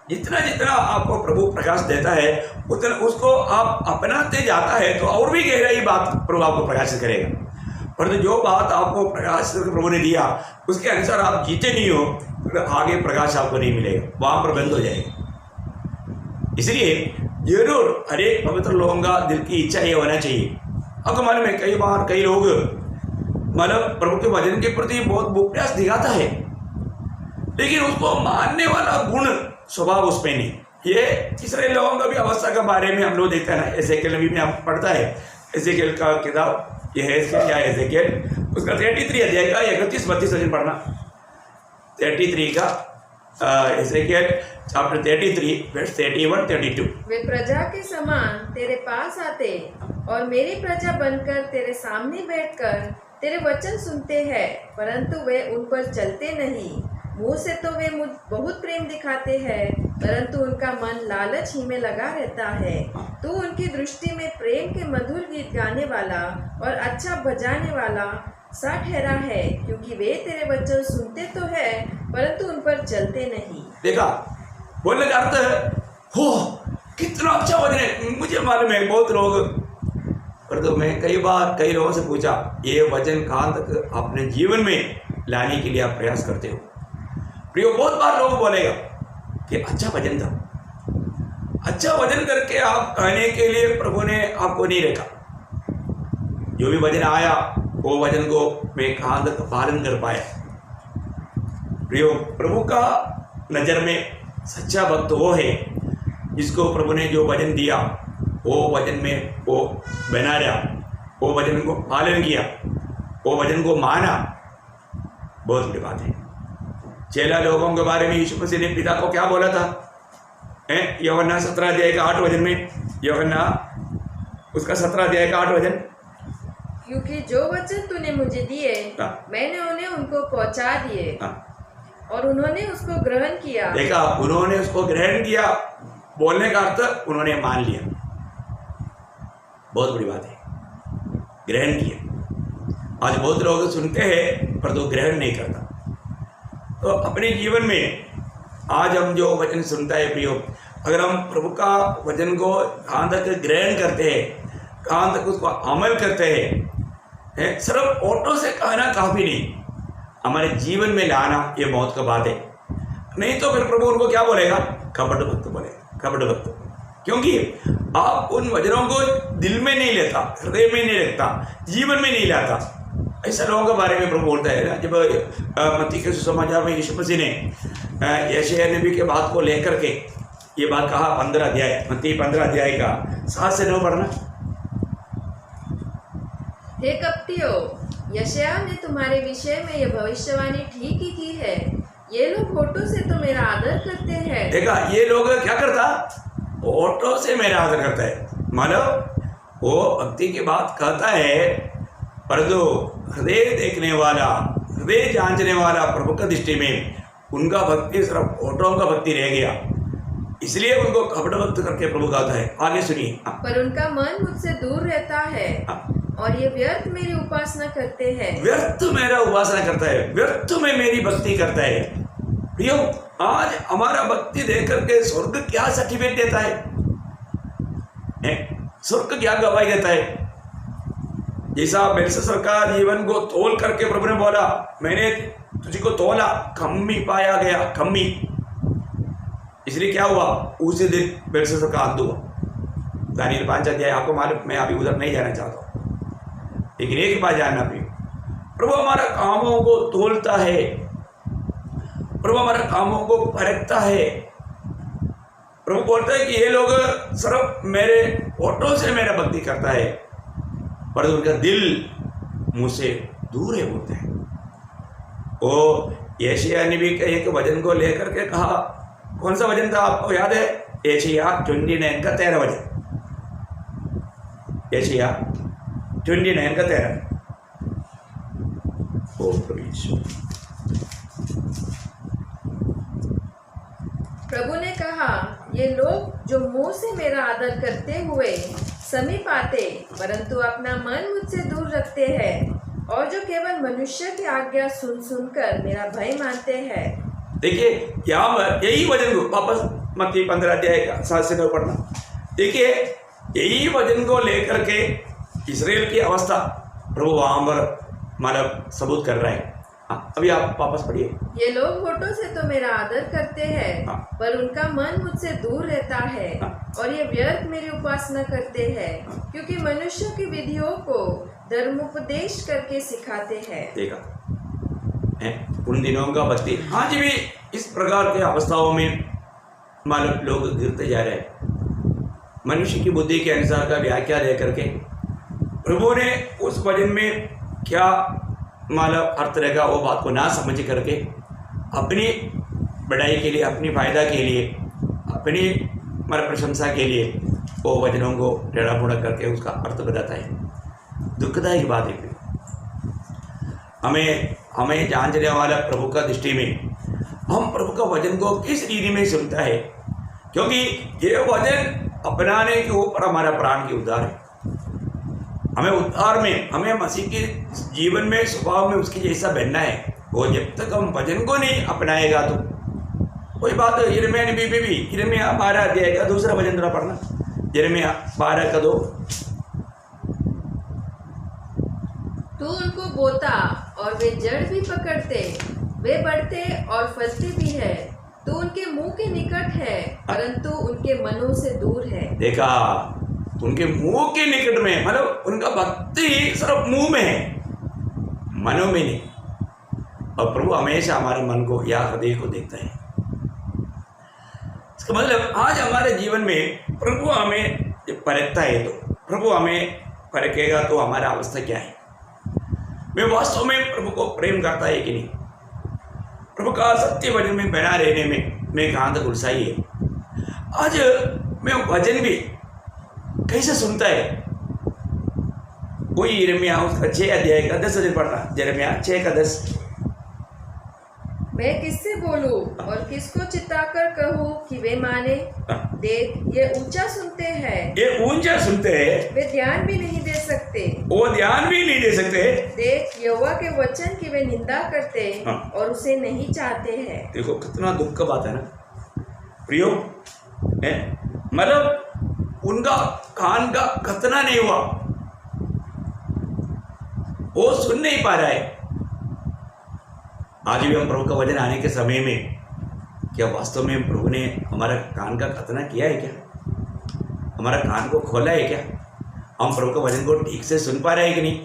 जितना जितना आपको प्रभु प्रकाश देता है उतना उसको आप अपनाते जाता है तो और भी गहराई बात प्रभु आपको प्रकाशित करेगा। परंतु जो बात आपको प्रकाश प्रभु ने दिया उसके अनुसार आप जीते नहीं हो तो आगे प्रकाश आपको नहीं मिलेगा, वहां पर बंद हो जाएगा। इसलिए जरूर हर एक पवित्र लोगों का दिल की इच्छा ये होना चाहिए। आपको मालूम है कई बार कई लोग मतलब प्रभु के वचन के प्रति बहुत प्रयास दिखाता है लेकिन उसको मानने वाला गुण स्वभाव उसमें नहीं। ये इस्राएल लोगों का भी अवस्था के बारे में हम लोग देखते हैं ना, एजेकियल नबी में हम पढ़ता है, एजेकियल का किताब ये है क्या एजेकियल उसका 33 अध्याय का 31-32 वचन पढ़ना। 33 का एजेकियल चैप्टर 33 वर्स 31-32। वे प्रजा के समान तेरे पास आते और मेरी प्रजा बनकर तेरे सामने बैठकर तेरे वचन सुनते हैं, परंतु वे उन पर चलते नहीं। मुंह से तो वे मुझ बहुत प्रेम दिखाते हैं, परंतु उनका मन लालच ही में लगा रहता है। तू उनकी दृष्टि में प्रेम के मधुर गीत गाने वाला और अच्छा बजाने वाला सा ठहरा है, क्योंकि वे तेरे वचन सुनते तो है परंतु उन पर चलते नहीं। देखा बोलने का अर्थ है हो कितना अच्छा वचन है। मुझे मालूम है बहुत लोग, परंतु मैं कई बार कई लोगों से पूछा ये वचन कहाँ तक अपने जीवन में लाने के लिए आप प्रयास करते हो। प्रियो बहुत बार लोग बोलेगा कि अच्छा वचन था, अच्छा वचन करके आप कहने के लिए प्रभु ने आपको नहीं रखा। जो भी वचन आया वो वचन को मैं कहाँ तक पालन कर पाया। प्रियो प्रभु का नज़र में सच्चा भक्त वो है जिसको प्रभु ने जो वचन दिया वो वचन में वो बना रहा, वो वचन को पालन किया, वो वचन को माना। बहुत बड़ी बात है। चेला लोगों के बारे में यीशु मसीह ने पिता को क्या बोला था? यूहन्ना 17 अध्याय का 8 वचन में, यूहन्ना उसका 17 अध्याय का 8 वचन, क्योंकि जो वचन तूने मुझे दिए मैंने उन्हें उनको पहुंचा दिए और उन्होंने उसको ग्रहण किया। देखा, उन्होंने उसको ग्रहण किया, बोलने का अर्थ उन्होंने मान लिया। बहुत बड़ी बात है, ग्रहण किया। आज बहुत लोग सुनते हैं पर तो ग्रहण नहीं करता। तो अपने जीवन में आज हम जो वचन सुनता है प्रियो, अगर हम प्रभु का वचन को कहाँ तक ग्रहण करते हैं, कहाँ तक उसको अमल करते हैं, सिर्फ ऑटो से कहना काफ़ी नहीं, हमारे जीवन में लाना ये मौत का बात है। नहीं तो फिर प्रभु उनको क्या बोलेगा? कपट भक्त बोलेगा, कपट भक्त। क्योंकि आप उन वचनों को दिल में नहीं लेता, हृदय में नहीं रखता, जीवन में नहीं लाता। ऐसा लोगों के बारे में प्रभु बोलता है ना। जब मत्ती के सुसमाचार में यीशु मसीह ने यशायाह नबी के बात को लेकर के ये बात कहा, 15 अध्याय मत्ती 15 अध्याय का 7 से 9 पढ़ना। हे कपटियों, यशायाह ने तुम्हारे विषय में यह भविष्यवाणी ठीक ही की है। ये लोग होठों से तो मेरा आदर करते हैं। देखा, ये लोग क्या करता? होठों से मेरा आदर करता है, मतलब वो भक्ति की बात कहता है, परंतु हृदय देखने वाला, हृदय जांचने वाला प्रभु का दृष्टि में उनका भक्ति सिर्फ होठों का भक्ति रह गया। इसलिए उनको कपट भक्त करके प्रभु कहता है। आगे सुनिए। पर उनका मन मुझसे दूर रहता है और ये व्यर्थ मेरी उपासना करते हैं। व्यर्थ मेरा उपासना करता है, व्यर्थ में मेरी भक्ति करता है। प्रियो, आज हमारा भक्ति देख करके स्वर्ग क्या सर्टिफिकेट देता है? स्वर्ग क्या गवाही देता है? जैसा बेलशस्सर का जीवन को तोल करके प्रभु ने बोला, मैंने तुझको तोला, कमी पाया गया, कमी। इसलिए क्या हुआ? उसी दिन बेलशस्सर का अंत हुआ। दानियल 5 अध्याय आपको मालूम, मैं अभी उधर नहीं जाना चाहता हूँ, लेकिन एक बात जानना प्रिय, प्रभु हमारा कामों को तोलता है, प्रभु हमारा कामों को परखता है। प्रभु बोलता है कि ये लोग सिर्फ मेरे होठों से मेरा भक्ति करता है, पर उनका दिल मुझसे दूर है बोलते हैं। वो यशायाह नबी के एक वचन को लेकर के कहा, कौन सा वचन था आपको याद है? यशायाह 29 का 13 वचन, यशायाह 29 का 13। प्रभु ने कहा, ये लोग जो मुंह से मेरा आदर करते हुए समीप आते, परंतु अपना मन मुझसे दूर रखते हैं, और जो केवल मनुष्य की आज्ञा सुन सुनकर मेरा भय मानते हैं। देखिए यहाँ पर यही वचन को वापस मत्ती 15 अध्याय का 7 से 9 पढ़ना। देखिए यही वचन को लेकर के इस्राएल की अवस्था प्रभु वहां पर मतलब सबूत कर रहा है। हाँ, अभी आप वापस पढ़िए। ये लोग होठों से तो मेरा आदर करते हैं, हाँ। पर उनका मन मुझसे दूर रहता है, हाँ। और ये व्यर्थ मेरी उपासना करते हैं, क्योंकि मनुष्य की विधियों को धर्मोपदेश करके सिखाते हैं। देखा है उन दिनों का भक्ति आज भी इस प्रकार के अवस्थाओं में मालूम लोग गिरते जा रहे हैं। मनुष्य की बुद्धि के अनुसार का व्याख्या दे करके प्रभु ने उस वचन में क्या मतलब अर्थ रहेगा वो बात को ना समझ करके अपनी बढ़ाई के लिए, अपनी फायदा के लिए, अपनी मतलब प्रशंसा के लिए वो वचनों को टेढ़ा मुड़ा करके उसका अर्थ बताता है। दुखदायक बात है। हमें जानने वाला प्रभु का दृष्टि में हम प्रभु का वचन को किस रीति में सुनता है, क्योंकि ये वचन अपनाने के ऊपर हमारा प्राण की उद्धार है। हमें उद्धार में, हमें मसीह के जीवन में, स्वभाव में उसकी जैसा बनना है। वो जब तक हम वचन को नहीं अपनाएगा तो कोई बात। यिर्मयाह नबी भी यिर्मयाह 12 अध्याय का दूसरा वचन थोड़ा पढ़ना। यिर्मयाह 12 का 2। तू उनको बोता और वे जड़ भी पकड़ते, वे बढ़ते और फलते भी है। तू उनके मुंह के निकट है, परंतु उनके मनों से दूर है। देखा, उनके मुंह के निकट में मतलब उनका भक्ति सिर्फ मुंह में है, मनों में नहीं। और प्रभु हमेशा हमारे मन को या हृदय को देखता है। इसका मतलब आज हमारे जीवन में प्रभु हमें परखता है, तो प्रभु हमें परखेगा तो हमारा अवस्था क्या है। मैं वास्तव में प्रभु को प्रेम करता है कि नहीं, प्रभु का सत्य वचन में बना रहने में मैं कहाँ तक उलझाई है। आज मैं वचन भी कैसे सुनता है। वही यिर्मयाह उसका 6 अध्याय का 10 वचन पढ़ना। यिर्मयाह 6 का 10। मैं किससे बोलूं और किसको चिताकर कहूं कि वे माने। देख, ये ऊंचा सुनते हैं, ये ऊंचा सुनते हैं, वे ध्यान भी नहीं दे सकते। वो ध्यान भी नहीं दे सकते। देख, यहोवा के वचन की वे निंदा करते और उसे नहीं चाहते हैं। देखो कितना दुख का बात है ना प्रियो, है मतलब उनका कान का खतना नहीं हुआ, वो सुन नहीं पा रहा है। आज भी हम प्रभु का वचन आने के समय में क्या वास्तव में प्रभु ने हमारा कान का खतना किया है क्या? हमारा कान को खोला है क्या? हम प्रभु का वचन को ठीक से सुन पा रहे हैं कि नहीं?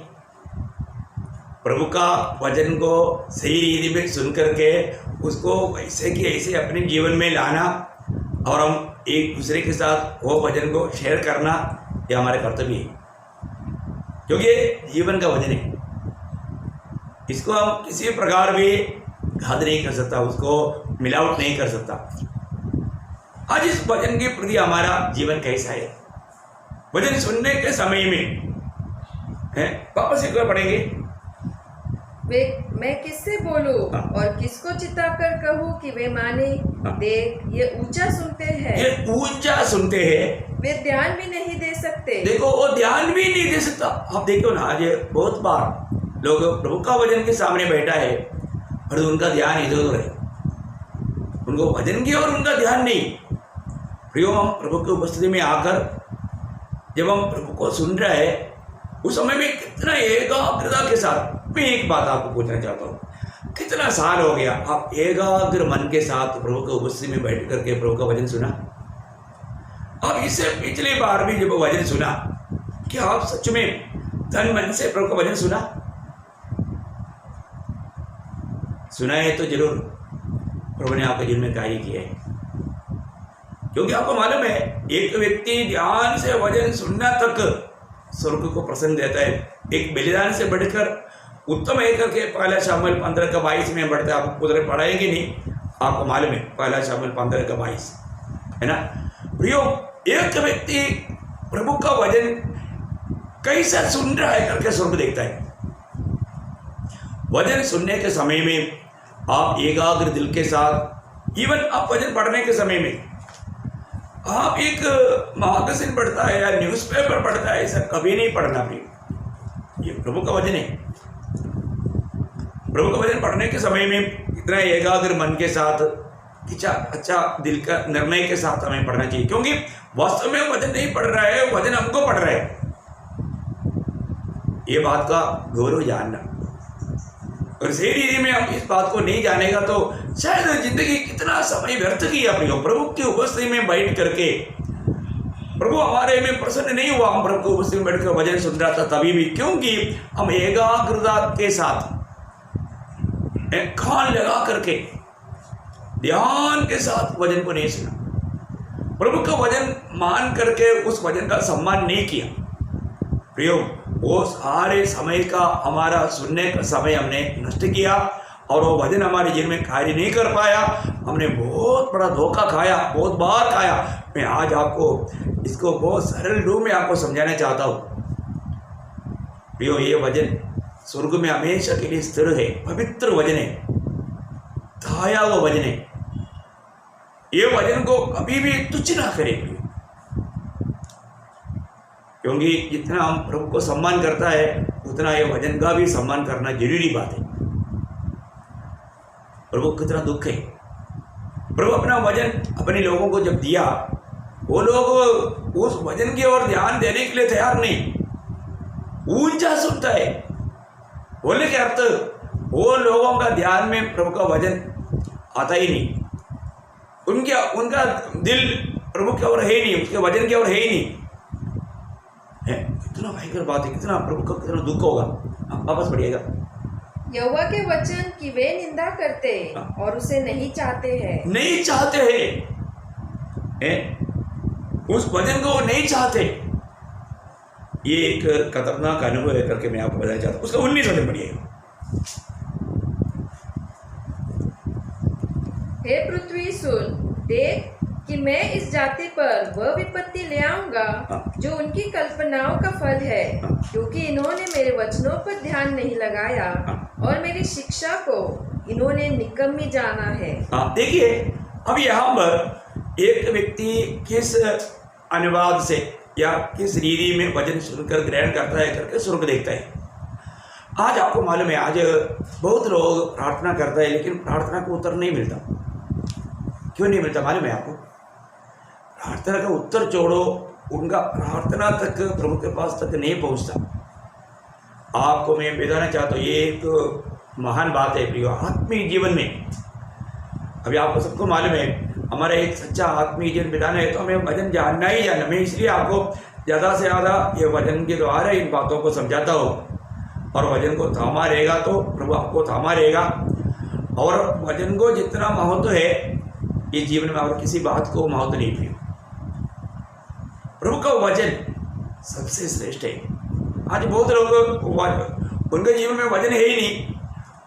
प्रभु का वचन को सही रीति में सुन करके उसको वैसे कि ऐसे अपने जीवन में लाना और हम एक दूसरे के साथ वो वचन को शेयर करना, ये हमारे कर्तव्य है, क्योंकि जीवन का वचन है। इसको हम किसी प्रकार भी घात नहीं कर सकता, उसको मिलावट नहीं कर सकता। आज इस वचन के प्रति हमारा जीवन कैसा है? वचन सुनने के समय में है, वापस एक बार पढ़ेंगे। मैं किससे बोलूं और किसको चिताकर कहूं कि वे माने। देख, ये ऊंचा सुनते हैं, ये ऊंचा सुनते हैं, वे ध्यान भी नहीं दे सकते। देखो वो ध्यान भी नहीं दे सकता। आप देखो ना, आज बहुत बार लोग प्रभु का वचन के सामने बैठा है और उनका ध्यान इधर उधर है, उनको वचन की और उनका ध्यान नहीं। प्रियो, हम प्रभु की उपस्थिति में आकर जब हम प्रभु को सुन रहे हैं उस समय में कितना एकाग्रता के साथ, मैं एक बात आपको पूछना चाहता हूँ, कितना साल हो गया आप एकाग्र मन के साथ प्रभु की उपस्थिति में बैठ करके प्रभु का वचन सुना? अब इससे पिछली बार भी जब वचन सुना, क्या आप सच में धन मन से प्रभु का वचन सुना है? तो जरूर प्रभु ने आपके जीवन में कार्य किया है, क्योंकि आपको मालूम है एक व्यक्ति ध्यान से वचन सुनना तक स्वर्ग को प्रसन्न देता है। एक बलिदान से बढ़कर उत्तम है करके 1 शमूएल 15 का 22 में बढ़ता है। आपको उधर पढ़ाएंगे नहीं, आपको मालूम है 1 शमूएल 15 का 22 है ना। प्रियो, एक व्यक्ति प्रभु का वचन कैसा सुन रहा है करके स्वर्ग देखता है। वचन सुनने के समय में आप एकाग्र दिल के साथ, इवन आप वचन पढ़ने के समय में आप एक मैगजीन पढ़ता है या न्यूज़पेपर पढ़ता है, ऐसा कभी नहीं पढ़ना प्रिय। ये प्रभु का वचन है। प्रभु का वचन पढ़ने के समय में इतना एकाग्र मन के साथ, अच्छा दिल का निर्णय के साथ हमें पढ़ना चाहिए, क्योंकि वास्तव में वचन नहीं पढ़ रहा है, वचन हमको पढ़ रहा है। ये बात का गौरव जानना, और सही रीति में हम इस बात को नहीं जानेगा तो शायद जिंदगी कितना समय व्यर्थ किया प्रियो। प्रभु की उपस्थिति में बैठ करके प्रभु हमारे में प्रसन्न नहीं हुआ, हम प्रभु की उपस्थिति में बैठकर वचन सुन रहा था तभी भी, क्योंकि हम एकाग्रता के साथ कान लगा करके ध्यान के साथ वचन को नहीं सुना, प्रभु का वचन मान करके उस वचन का सम्मान नहीं किया प्रियो। वो सारे समय का हमारा सुनने का समय हमने नष्ट किया, और वो वचन हमारे जीवन में कार्य नहीं कर पाया। हमने बहुत बड़ा धोखा खाया, बहुत बार खाया। मैं आज आपको इसको बहुत सरल रूप में आपको समझाना चाहता हूँ प्रियो। ये वचन स्वर्ग में हमेशा के लिए स्थिर है, पवित्र वचन है, धाया हुआ वचन है। ये वचन को कभी भी तुच्छ ना करें, क्योंकि जितना हम प्रभु को सम्मान करता है उतना ये वचन का भी सम्मान करना जरूरी बात है। प्रभु को कितना दुख है, प्रभु अपना वचन अपने लोगों को जब दिया, वो लोग उस वचन की ओर ध्यान देने के लिए तैयार नहीं, ऊंचा सुनता है। बोलने के अर्थ वो लोगों का ध्यान में प्रभु का वचन आता ही नहीं, उनका दिल प्रभु की ओर है ही नहीं, उसके वचन की ओर है ही नहीं है। कितना भयंकर बात है, कितना प्रभु का कितना दुख होगा। वापस पढ़िएगा। यहोवा के वचन की वे निंदा करते और उसे नहीं चाहते हैं, उस वचन को वो नहीं चाहते। ये एक खतरनाक अनुभव है करके मैं आपको बताना चाहता हूँ। उसका 19 वचन पढ़िएगा। हे पृथ्वी सुन, देख कि मैं इस जाति पर वह विपत्ति ले आऊंगा जो उनकी कल्पनाओं का फल है, क्योंकि इन्होंने मेरे वचनों पर ध्यान नहीं लगाया और मेरी शिक्षा को इन्होंने निकम्मी जाना है। देखिए, अब यहाँ पर एक व्यक्ति किस अनुवाद से या किस रीति में वचन सुनकर ग्रहण करता है करके स्वर्ग देखता है। आज आपको मालूम है, आज बहुत लोग प्रार्थना करता है लेकिन प्रार्थना को उत्तर नहीं मिलता। क्यों नहीं मिलता मालूम है आपको? प्रार्थना का उत्तर छोड़ो, उनका प्रार्थना तक प्रभु के पास तक नहीं पहुंचता। आपको मैं बताना चाहता हूँ, ये एक महान बात है प्रियो आत्मिक जीवन में। अभी आपको सबको मालूम है, हमारा एक सच्चा आत्मिक जीवन बिताना है तो हमें वचन जानना ही जानना। मैं इसलिए आपको ज़्यादा से ज़्यादा ये वचन के द्वारा इन बातों को समझाता हूँ। और वचन को थामा रहेगा तो प्रभु आपको थामा रहेगा, और वचन को जितना महत्व है इस जीवन में और किसी बात को महत्व नहीं प्रियो। प्रभु का वचन सबसे श्रेष्ठ है। आज बहुत लोग उनके जीवन में वचन है ही नहीं,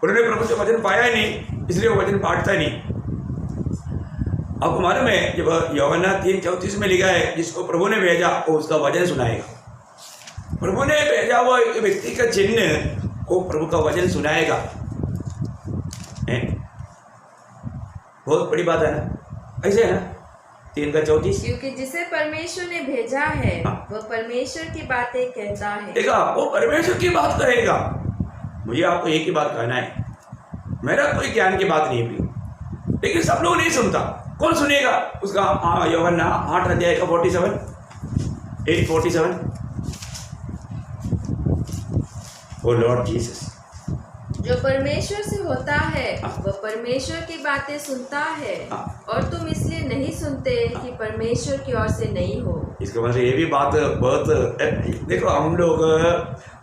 उन्होंने प्रभु से वचन पाया ही नहीं, इसलिए वो वचन बांटता नहीं। आपको मालूम है, जब यूहन्ना 3:34 में लिखा है, जिसको प्रभु ने भेजा वो उसका वचन सुनाएगा। प्रभु ने भेजा हुआ एक व्यक्ति का चिन्ह वो प्रभु का वचन सुनाएगा। बहुत बड़ी बात है ना, ऐसे है ना 3:34। क्योंकि जिसे परमेश्वर ने भेजा है वह परमेश्वर की बातें कहता है। देखा, वो परमेश्वर की बात कहेगा। मुझे आपको एक ही बात कहना है, मेरा कोई ज्ञान की बात नहीं प्रिय, लेकिन सब लोग नहीं सुनता। कौन सुनेगा उसका? यूहन्ना 8:47 8:47। ओ लॉर्ड जीसस, जो परमेश्वर से होता है वह परमेश्वर की बातें सुनता है, और तुम इसलिए नहीं सुनते कि परमेश्वर की ओर से नहीं हो। इसका मतलब ये भी बात बहुत, देखो हम लोग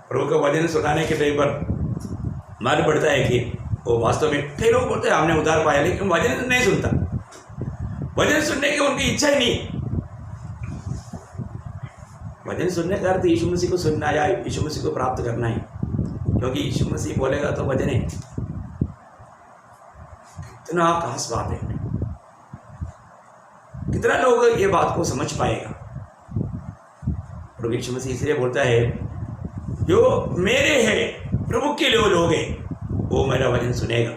प्रभु का वचन सुनाने के टाइम पर मालूम पड़ता है कि वो वास्तव में, कई लोग बोलते हैं हमने उधार पाया, लेकिन वचन नहीं सुनता। वचन सुनने की उनकी इच्छा ही नहीं। वचन सुनने का अर्थ यीशु मसीह को सुनना या यीशु मसीह को प्राप्त करना है, क्योंकि यीशु मसीह बोलेगा तो वचन है। कितना खास बात है, कितना लोग ये बात को समझ पाएगा। प्रभु यीशु मसीह इसलिए बोलता है, जो मेरे हैं प्रभु के लिए लोग हैं वो मेरा वचन सुनेगा,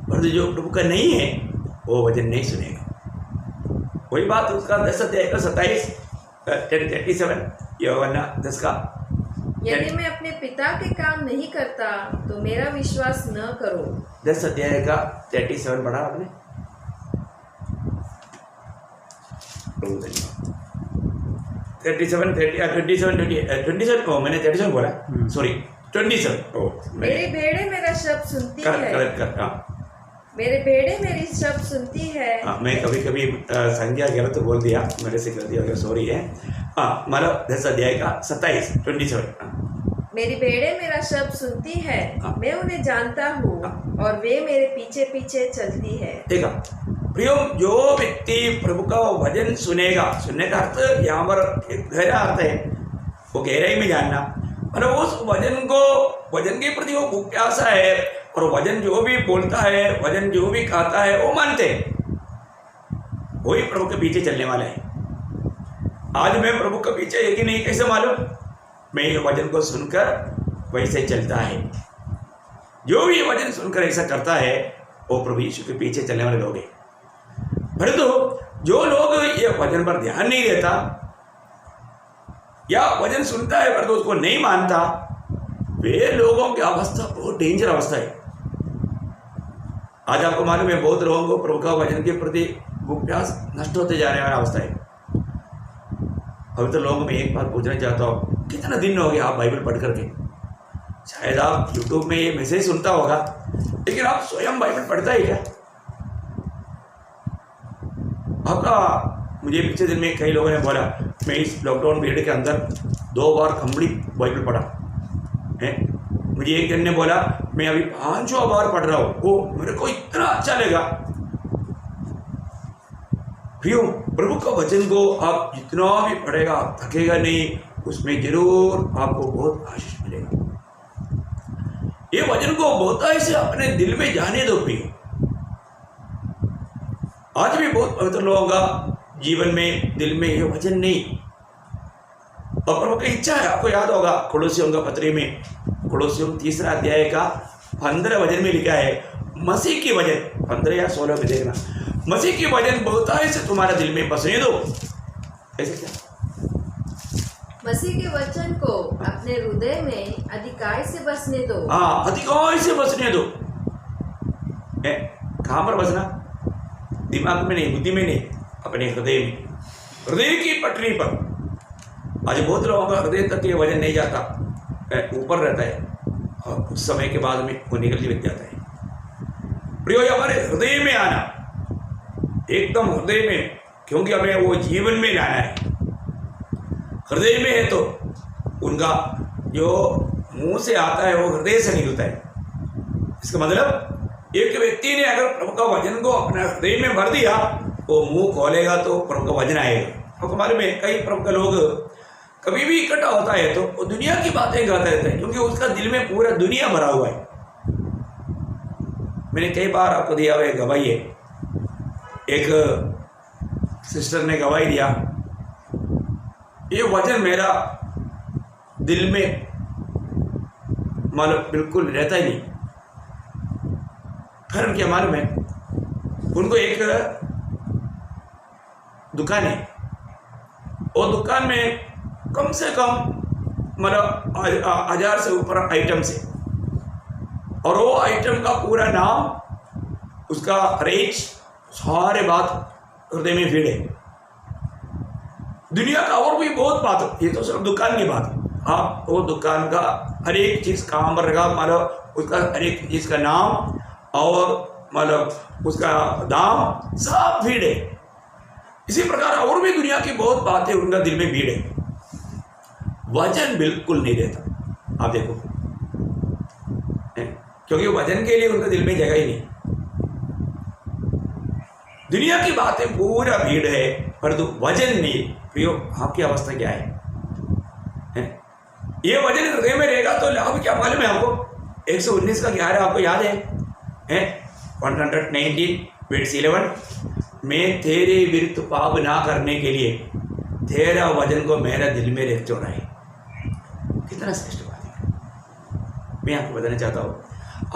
और जो प्रभु का नहीं है वो वचन नहीं सुनेगा। वही बात उसका 10 अध्याय का 27 37 यूहन्ना 10 का। यदि मैं अपने पिता के काम नहीं करता तो मेरा विश्वास न करो। 10 अध्याय का 37 पढ़ा आपने? 27 मैंने 37 बोला, सॉरी 27। मेरी भेड़ें मेरा शब्द सुनती है। करेक्ट। मेरे भेड़ें मेरी शब्द सुनती है। मैं कभी कभी संख्या गलत तो बोल दिया, मेरे से गलती हो गया, सॉरी है। मतलब 10 अध्याय का 27। मेरी भेड़ें मेरा शब्द सुनती है, मैं उन्हें जानता हूँ और वे मेरे पीछे पीछे चलती है। देखा प्रियो, जो व्यक्ति प्रभु का वचन सुनेगा, सुनने का अर्थ यहाँ पर एक गहरा अर्थ है, वो गहराई में जानना, मतलब उस वचन के प्रति वो प्यासा है और वचन जो भी बोलता है, वचन जो भी कहता है वो मानते हैं, वही प्रभु के पीछे चलने वाला है। आज मैं प्रभु के पीछे है कि नहीं कैसे मालूम? मैं ये वचन को सुनकर वैसे चलता है। जो भी ये वचन सुनकर ऐसा करता है वो प्रभु यीशु के पीछे चलने वाले लोग हैं। परंतु जो लोग ये वचन पर ध्यान नहीं देता या वचन सुनता है परंतु उसको नहीं मानता, वे लोगों की अवस्था बहुत डेंजर अवस्था है। आज आपको मालूम है बहुत लोगों को प्रभु का वचन के प्रति प्यास नष्ट होते जाने वाला अवस्था है। अभी तो लोगों में एक बात पूछना चाहता हूँ, कितना दिन हो गया आप बाइबल पढ़ करके? शायद आप यूट्यूब में ये मैसेज सुनता होगा, लेकिन आप स्वयं बाइबल पढ़ता है क्या? आपका मुझे पिछले दिन में कई लोगों ने बोला मैं इस लॉकडाउन पीरियड के अंदर 2 बार कंप्लीट बाइबल पढ़ा है। मुझे एक जन ने बोला मैं अभी 5 बार पढ़ रहा हूँ, वो मेरे को इतना अच्छा लगा। प्रियो, प्रभु का वचन को आप जितना भी पढ़ेगा आप थकेगा नहीं, उसमें जरूर आपको बहुत आशीष मिलेगा। ये वचन को बहुत ऐसे अपने दिल में जाने दो प्रियो। आज भी बहुत पवित्र लोगों का जीवन में दिल में ये वचन नहीं, और प्रभु की इच्छा है। आपको याद होगा कुलोसियों का पत्री में, कुलोसियों 3 अध्याय का 15 वचन में लिखा है, मसीह की वचन 15 या 16 में देखना, मसीह की वचन बहुत ऐसे तुम्हारे दिल में बसने दो। ऐसे क्या? मसीह के वचन को अपने हृदय में अधिकार से बसने दो। हाँ, अधिकार से बसने दो। कहाँ पर बसना? दिमाग में नहीं, बुद्धि में नहीं, अपने हृदय में, हृदय की पटरी पर। आज बहुत लोगों का हृदय तक ये वजन नहीं जाता, ऊपर रहता है और कुछ समय के बाद में वो निकल जाता है। प्रियो, हमारे हृदय में आना, एकदम हृदय में, क्योंकि हमें वो जीवन में लाना है। हृदय में है तो उनका जो मुंह से आता है वो हृदय से निकलता है। इसका मतलब एक व्यक्ति ने अगर प्रभु का वचन को अपने हृदय में भर दिया, वो मुंह खोलेगा तो प्रभु का वचन आएगा। और हमारे में कई प्रभु के लोग कभी भी इकट्ठा होता है तो वो दुनिया की बातें कहते रहते हैं, क्योंकि उसका दिल में पूरा दुनिया भरा हुआ है। मैंने कई बार आपको दिया हुआ गवाही है। एक सिस्टर ने गवाही दिया, ये वचन मेरा दिल में मतलब बिल्कुल रहता ही नहीं। कारण क्या मालूम है? उनको एक दुकान है, और दुकान में कम से कम मतलब 1000 से ऊपर आइटम है, और वो आइटम का पूरा नाम, उसका रेट, सारे बात हृदय में भीड़ है। दुनिया का और भी बहुत बात, ये तो सिर्फ दुकान की बात। आप वो दुकान का हर एक चीज़ कहाँ पर रखा, मतलब उसका हर एक चीज़ का नाम और मतलब उसका दाम सब भीड़ है। इसी प्रकार और भी दुनिया की बहुत बातें उनका दिल में भीड़ है। वचन बिल्कुल नहीं रहता। आप देखो, क्योंकि वचन के लिए उनका दिल में जगह ही नहीं। दुनिया की बातें पूरा भीड़ है, परंतु वचन नहीं। प्रियो, आपकी अवस्था क्या है? ये वचन हृदय में रहेगा तो लाभ क्या मालूम है आपको? 119 का 11 आपको याद है? 119:11, मैं तेरे विरुद्ध पाप ना करने के लिए तेरा वचन को मेरा दिल में रख छोड़ा है। कितना श्रेष्ठ बात है। मैं आपको बताना चाहता हूँ,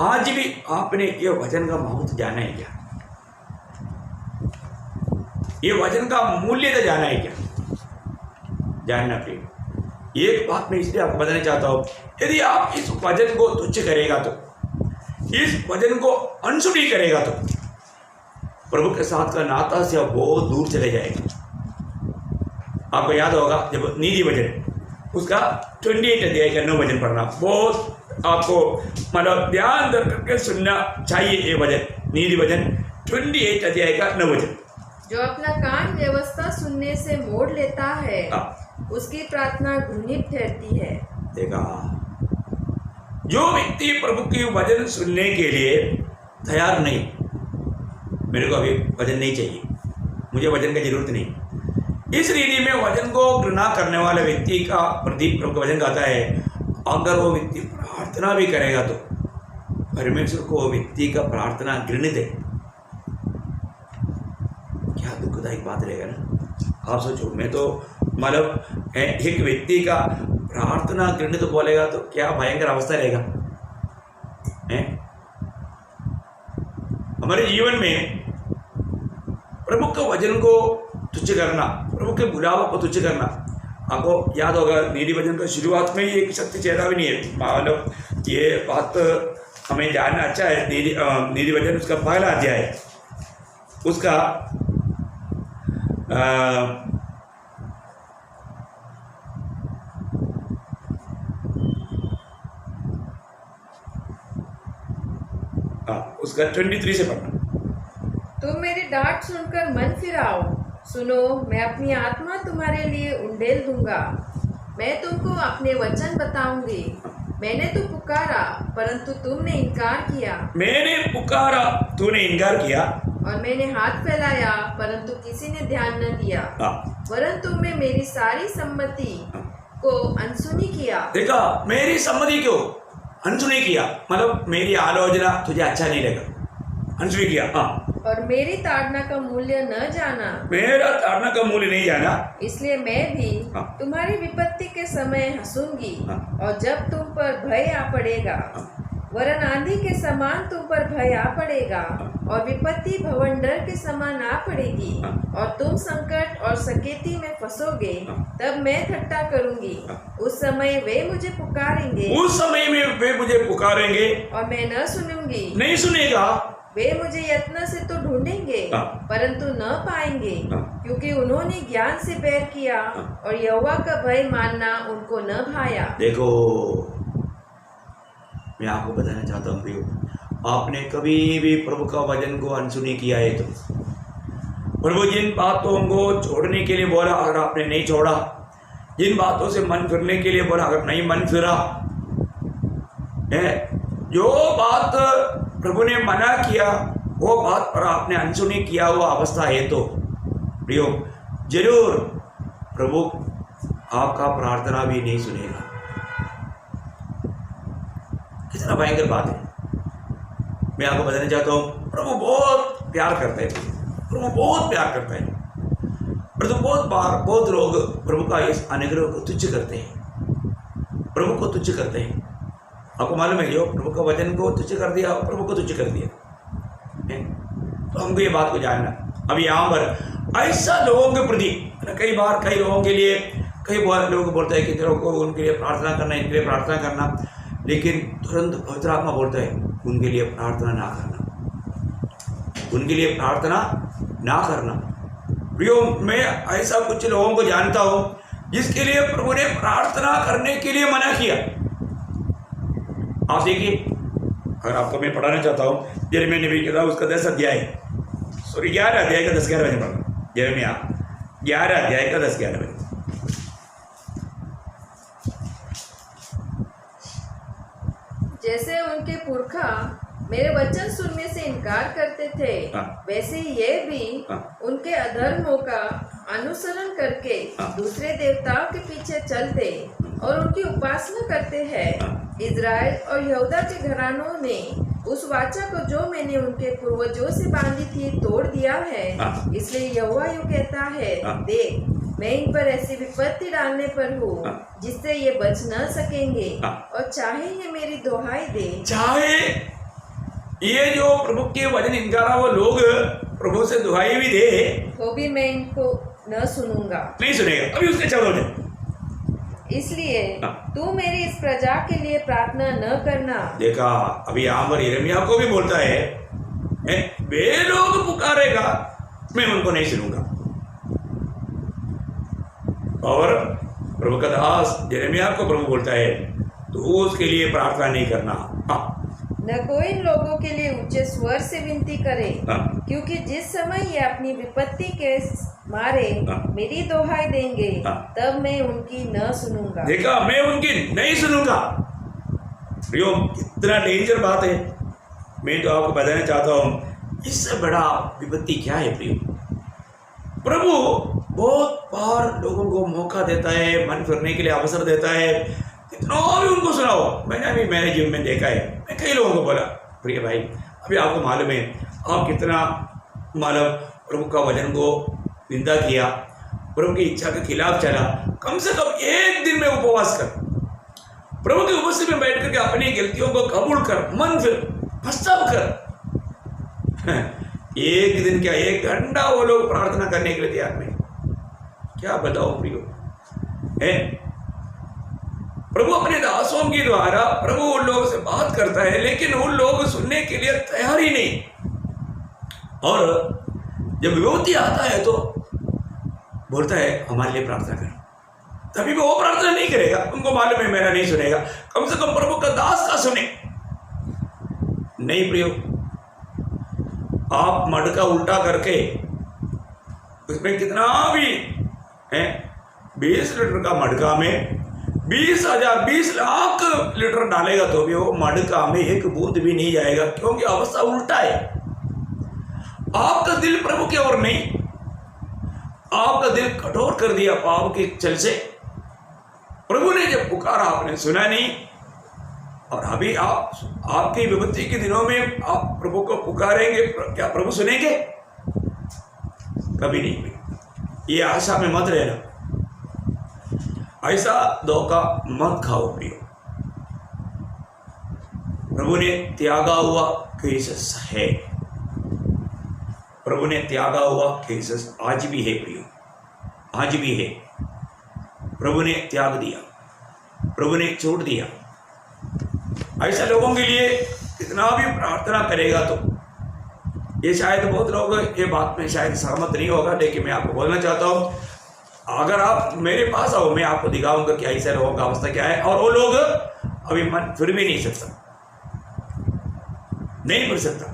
आज भी आपने ये वचन का महत्व जाना है क्या? ये वचन का मूल्य तो जाना है क्या? जानना प्रिय। एक बात मैं इसलिए आपको बताना चाहता हूँ, यदि आप इस वचन को तुच्छ करेगा तो, इस वचन को अनसुनी करेगा तो प्रभु के साथ का नाता से आप बहुत दूर चले जाएंगे। आपको याद होगा जब नीति वचन उसका 28 अध्याय का 9 वचन पढ़ना, बहुत आपको मतलब ध्यान करके सुनना चाहिए। ये वचन नीति वचन 28 अध्याय का 9 वचन। जो अपना कान व्यवस्था सुनने से मोड़ लेता है, उसकी प्रार्थना घृणित ठहरती है। देखा, जो व्यक्ति प्रभु की वचन सुनने के लिए तैयार नहीं, मेरे को अभी वचन नहीं चाहिए, मुझे वचन की जरूरत नहीं, इस रीति में वचन को घृणा करने वाले व्यक्ति का प्रति प्रभु का वचन कहता है, अगर वो व्यक्ति प्रार्थना भी करेगा तो परमेश्वर को वो व्यक्ति का प्रार्थना घृणित है। क्या दुखदायक बात रहेगा ना। आप सोचो, मैं तो मतलब एक व्यक्ति का प्रार्थना घृणित बोलेगा तो क्या भयंकर अवस्था रहेगा। हमारे जीवन में प्रभु के वचन को तुच्छ करना, प्रभु के बुलावा को तुच्छ करना, आपको याद होगा नीति वचन का शुरुआत में ही एक सत्य चेतावनी है। मतलब ये बात हमें जानना अच्छा है। नीति वचन उसका पहला अध्याय है, उसका उसका 23 से पढ़ना। तुम मेरी डांट सुनकर मन फिराओ, सुनो, मैं अपनी आत्मा तुम्हारे लिए उंडेल दूंगा। मैं तुमको अपने वचन बताऊंगी। मैंने तो पुकारा परंतु तुमने इनकार किया। मैंने पुकारा, तूने इनकार किया। और मैंने हाथ फैलाया परंतु किसी ने ध्यान न दिया। वरन तुमने मेरी सारी सम्मति को अनसुनी किया। देखा, मेरी सम्मति क्यों अनसुनी किया, मतलब मेरी आलोचना तुझे अच्छा नहीं लगा, अनसुनी किया। और मेरी ताड़ना का मूल्य न जाना, मेरा ताड़ना का मूल्य नहीं जाना, इसलिए मैं भी तुम्हारी विपत्ति के समय हंसूंगी। और जब तुम पर भय आ पड़ेगा, वरन आंधी के समान तुम पर भय आ पड़ेगा, और विपत्ति भवंडर के समान आ पड़ेगी, और तुम संकट और सकेती में फंसोगे, तब मैं ठट्ठा करूंगी। उस समय वे मुझे पुकारेंगे, उस समय में वे मुझे पुकारेंगे, और मैं न सुनूंगी। नहीं सुनेगा। वे मुझे यत्न से तो ढूंढेंगे परंतु न पाएंगे, क्योंकि उन्होंने ज्ञान से बैर किया और यहोवा का भय मानना उनको न भाया। देखो, मैं आपको बताना चाहता हूँ प्रियो, आपने कभी भी प्रभु का वचन को अनसुनी किया है तो प्रभु जिन बातों को छोड़ने के लिए बोला, अगर आपने नहीं छोड़ा, जिन बातों से मन फिरने के लिए बोला, अगर नहीं मन फिरा है, जो बात प्रभु ने मना किया वो बात पर आपने अनसुनी किया हुआ अवस्था है तो प्रियो, जरूर प्रभु आपका प्रार्थना भी नहीं सुनेगा। कितना भयंकर बात है। मैं आपको बताना चाहता हूँ, प्रभु बहुत प्यार करता है, प्रभु बहुत प्यार करता है, परंतु बहुत बार बहुत लोग प्रभु का इस अनुग्रह को तुच्छ करते हैं, प्रभु को तुच्छ करते हैं। आपको मालूम है, जो प्रभु का वचन को तुच्छ कर दिया, प्रभु को तुच्छ कर दिया है? तो हमको ये बात को जानना। अभी यहाँ पर ऐसा लोगों के प्रति कई बार कई लोगों के लिए कई बार लोग बोलते हैं कि तेरे को उनके लिए प्रार्थना करना, इनके लिए प्रार्थना करना, लेकिन तुरंत पवित्र आत्मा बोलता है उनके लिए प्रार्थना ना करना, उनके लिए प्रार्थना ना करना। प्रियो, मैं ऐसा कुछ लोगों को जानता हूँ जिसके लिए प्रभु ने प्रार्थना करने के लिए मना किया। आप देखिए, अगर आपको मैं पढ़ाना चाहता हूँ यिर्मयाह नबी की किताब उसका 10 अध्याय, सॉरी 11 अध्याय का 10-11 बजे पढ़ना। यिर्मयाह 11 अध्याय का 10-11 बजे। जैसे उनके पुरखा मेरे वचन सुनने से इनकार करते थे, वैसे ही ये भी उनके अधर्मों का अनुसरण करके दूसरे देवताओं के पीछे चलते और उनकी उपासना करते हैं। इज़राइल और यहूदा के घरानों ने उस वाचा को जो मैंने उनके पूर्वजों से बांधी थी तोड़ दिया है। इसलिए यहोवा यूं कहता है, देख, मैं इन पर ऐसी विपत्ति डालने पर हूँ जिससे ये बच न सकेंगे, और चाहे ये मेरी दुहाई दे, चाहे ये जो प्रभु के वचन इनकारा वो लोग प्रभु से दुहाई भी दे, तो भी मैं इनको न सुनूंगा, नहीं सुनेगा। अभी उसके चलो दे, इसलिए हाँ। तू मेरी इस प्रजा के लिए प्रार्थना न करना। देखा, अभी यहाँ पर यिर्मयाह को भी बोलता है, वे लोग पुकारेगा मैं उनको नहीं सुनूंगा। और प्रभु का दास यिर्मयाह को प्रभु बोलता है तू उसके लिए प्रार्थना नहीं करना। हाँ, न कोई इन लोगों के लिए ऊंचे स्वर से विनती करे, हाँ, क्योंकि जिस समय ये अपनी विपत्ति के मारे हाँ। मेरी दोहाई देंगे, हाँ। तब मैं उनकी न सुनूंगा। देखा, मैं उनकी नहीं सुनूंगा। प्रियो, कितना डेंजर बात है। मैं तो आपको बताना चाहता हूँ, इससे बड़ा विपत्ति क्या है प्रियो। प्रभु बहुत बार लोगों को मौका देता है, मन फिरने के लिए अवसर देता है, कितना भी उनको सुनाओ। मैंने भी मेरे जीवन में देखा है, मैं कई लोगों को बोला, प्रिय भाई अभी आपको मालूम है आप कितना मालूम प्रभु का वचन को निंदा किया, प्रभु की इच्छा के खिलाफ चला, कम से कम एक दिन में उपवास कर, प्रभु की उपस्थिति में बैठ करके अपनी गलतियों को कबूल कर, मन फिर पश्चाताप कर। एक दिन क्या, 1 घंटा वो लोग प्रार्थना करने के लिए तैयार नहीं। क्या बताओ प्रियो, है प्रभु अपने दासों के द्वारा प्रभु उन लोगों से बात करता है, लेकिन उन लोग सुनने के लिए तैयार ही नहीं। और जब विपत्ति आता है तो बोलता है हमारे लिए प्रार्थना कर, तभी वो प्रार्थना नहीं करेगा, उनको मालूम है मेरा नहीं सुनेगा, कम से कम प्रभु का दास का सुने। नहीं प्रियो, आप मटका उल्टा करके उसमें कितना भी है, 20 लीटर का मटका में 20 लाख लीटर डालेगा तो भी वो मटका में एक बूंद भी नहीं जाएगा, क्योंकि अवस्था उल्टा है। आपका दिल प्रभु की ओर नहीं, आपका दिल कठोर कर दिया पाप के चल से। प्रभु ने जब पुकारा आपने सुना नहीं, और अभी आपकी विपत्ति के दिनों में आप प्रभु को पुकारेंगे, क्या प्रभु सुनेंगे? कभी नहीं। ये आशा में मत रहना, ऐसा धोखा मत खाओ प्रियो। प्रभु ने त्यागा हुआ केसेस है, प्रभु ने त्यागा हुआ केसेस आज भी है प्रियो, आज भी है। प्रभु ने त्याग दिया, प्रभु ने छोड़ दिया। ऐसा लोगों के लिए कितना भी प्रार्थना करेगा तो, ये शायद बहुत लोग ये बात में शायद सहमत नहीं होगा, लेकिन मैं आपको बोलना चाहता हूँ, अगर आप मेरे पास आओ मैं आपको दिखाऊंगा कि ऐसे लोगों का अवस्था क्या है। और वो लोग अभी मन फिर भी नहीं सकता, नहीं फिर सकता,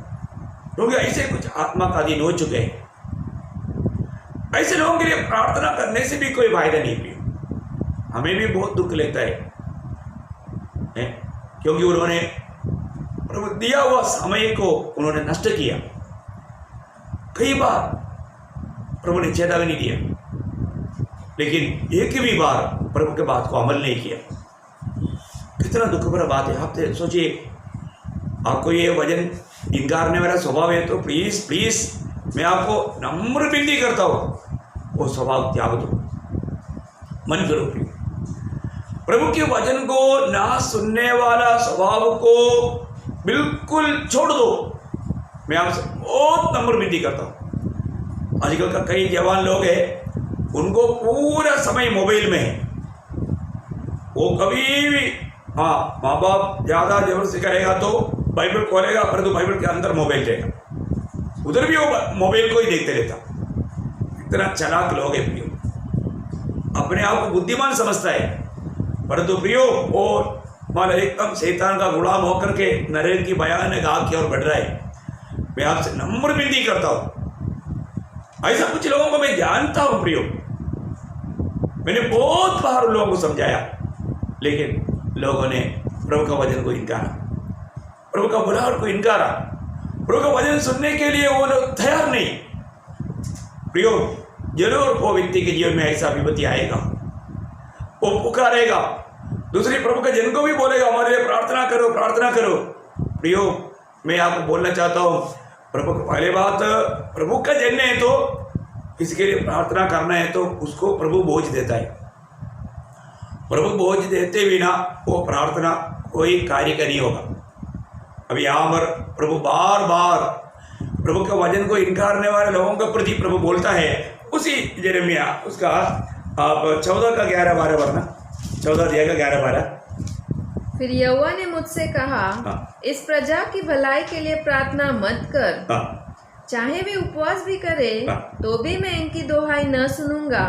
क्योंकि ऐसे कुछ आत्मा का अधीन हो चुके हैं। ऐसे लोगों के लिए प्रार्थना करने से भी कोई फायदा नहीं भी, हमें भी बहुत दुख लेता है, क्योंकि उन्होंने प्रभु दिया हुआ समय को उन्होंने नष्ट किया। कई बार प्रभु ने चेतावनी दिया, लेकिन एक भी बार प्रभु के बात को अमल नहीं किया। कितना दुख भरा बात है। आप सोचिए, आपको ये वचन इनकारने वाला स्वभाव है तो प्लीज प्लीज मैं आपको नम्र विनती करता हूँ, वो स्वभाव त्याग दो, मन करो। प्रभु के वचन को ना सुनने वाला स्वभाव को बिल्कुल छोड़ दो, मैं आपसे बहुत नम्र विनती करता हूँ। आजकल का कई जवान लोग हैं, उनको पूरा समय मोबाइल में है। वो कभी भी हाँ, माँ बाप ज़्यादा जबरदस्ती करेगा तो बाइबल खोलेगा, परंतु बाइबल के अंदर मोबाइल रहेगा, उधर भी वो मोबाइल को ही देखते रहता। इतना चालाक लोग है प्रियो, अपने आप को बुद्धिमान समझता है, परंतु प्रियो वो मानो एकदम शैतान का गुलाम होकर के नरेंद्र की भयानक आग की ओर बढ़ रहा है। मैं आपसे नम्र विनती करता हूँ, ऐसा कुछ लोगों को मैं जानता हूँ प्रियो, मैंने बहुत बार लोगों को समझाया, लेकिन लोगों ने प्रभु का वचन को इनकारा, प्रभु का बुलाहट को इनकारा, प्रभु का वचन सुनने के लिए वो लोग तैयार नहीं। प्रियो, जरूर वो व्यक्ति के जीवन में ऐसा विपत्ति आएगा, वो पुकारेगा, दूसरी प्रभु के जन को भी बोलेगा हमारे लिए प्रार्थना करो, प्रार्थना करो। प्रियो, मैं आपको बोलना चाहता हूँ, प्रभु को पहले बात, प्रभु का जन है तो इसके लिए प्रार्थना करना है तो उसको प्रभु बोझ देता है। प्रभु बोझ देते बिना वो प्रार्थना कोई कार्य का नहीं होगा। अभी यहाँ पर प्रभु बार बार प्रभु के वचन को इनकार करने वाले लोगों के प्रति प्रभु बोलता है। उसी यिर्मयाह उसका आप 14 का 11-12 पढ़ना, 14 अध्याय का 11-12। फिर यहोवा ने मुझसे कहा, इस प्रजा की भलाई के लिए प्रार्थना मत कर। चाहे वे उपवास भी करे तो भी मैं इनकी दोहाई न सुनूंगा,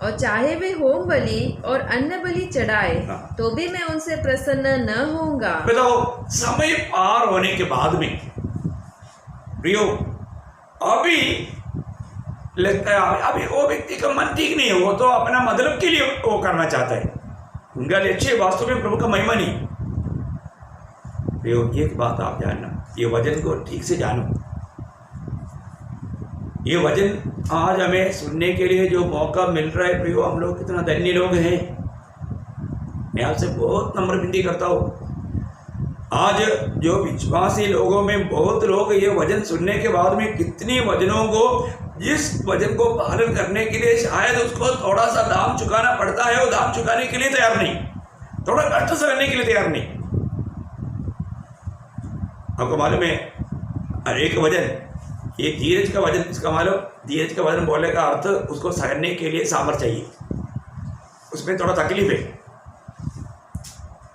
और चाहे वे होम बलि और अन्न बलि चढ़ाए तो भी मैं उनसे प्रसन्न न होऊंगा। बताओ, समय पार होने के बाद में प्रियो अभी लगता है अभी वो व्यक्ति का मन ठीक नहीं है, वो तो अपना मतलब के लिए वो करना चाहता है, उनका लक्ष्य वास्तव में प्रभु का महिमा नहीं। प्रियो एक बात आप जानना, ये वचन को ठीक से जानो। ये वचन आज हमें सुनने के लिए जो मौका मिल रहा है प्रियो, हम लोग कितना धन्य लोग हैं। मैं आपसे बहुत नम्र विनती करता हूँ, आज जो विश्वासी लोगों में बहुत लोग ये वचन सुनने के बाद में कितने वचनों को, जिस वचन को पालन करने के लिए शायद उसको थोड़ा सा दाम चुकाना पड़ता है, वो दाम चुकाने के लिए तैयार नहीं, थोड़ा कष्ट से करने के लिए तैयार नहीं। आपको मालूम है हर एक वचन, ये धीरज का वचन, इसका मालूम धीरज का वचन बोलने का अर्थ उसको सहने के लिए सामर्थ्य चाहिए, उसमें थोड़ा तकलीफ है।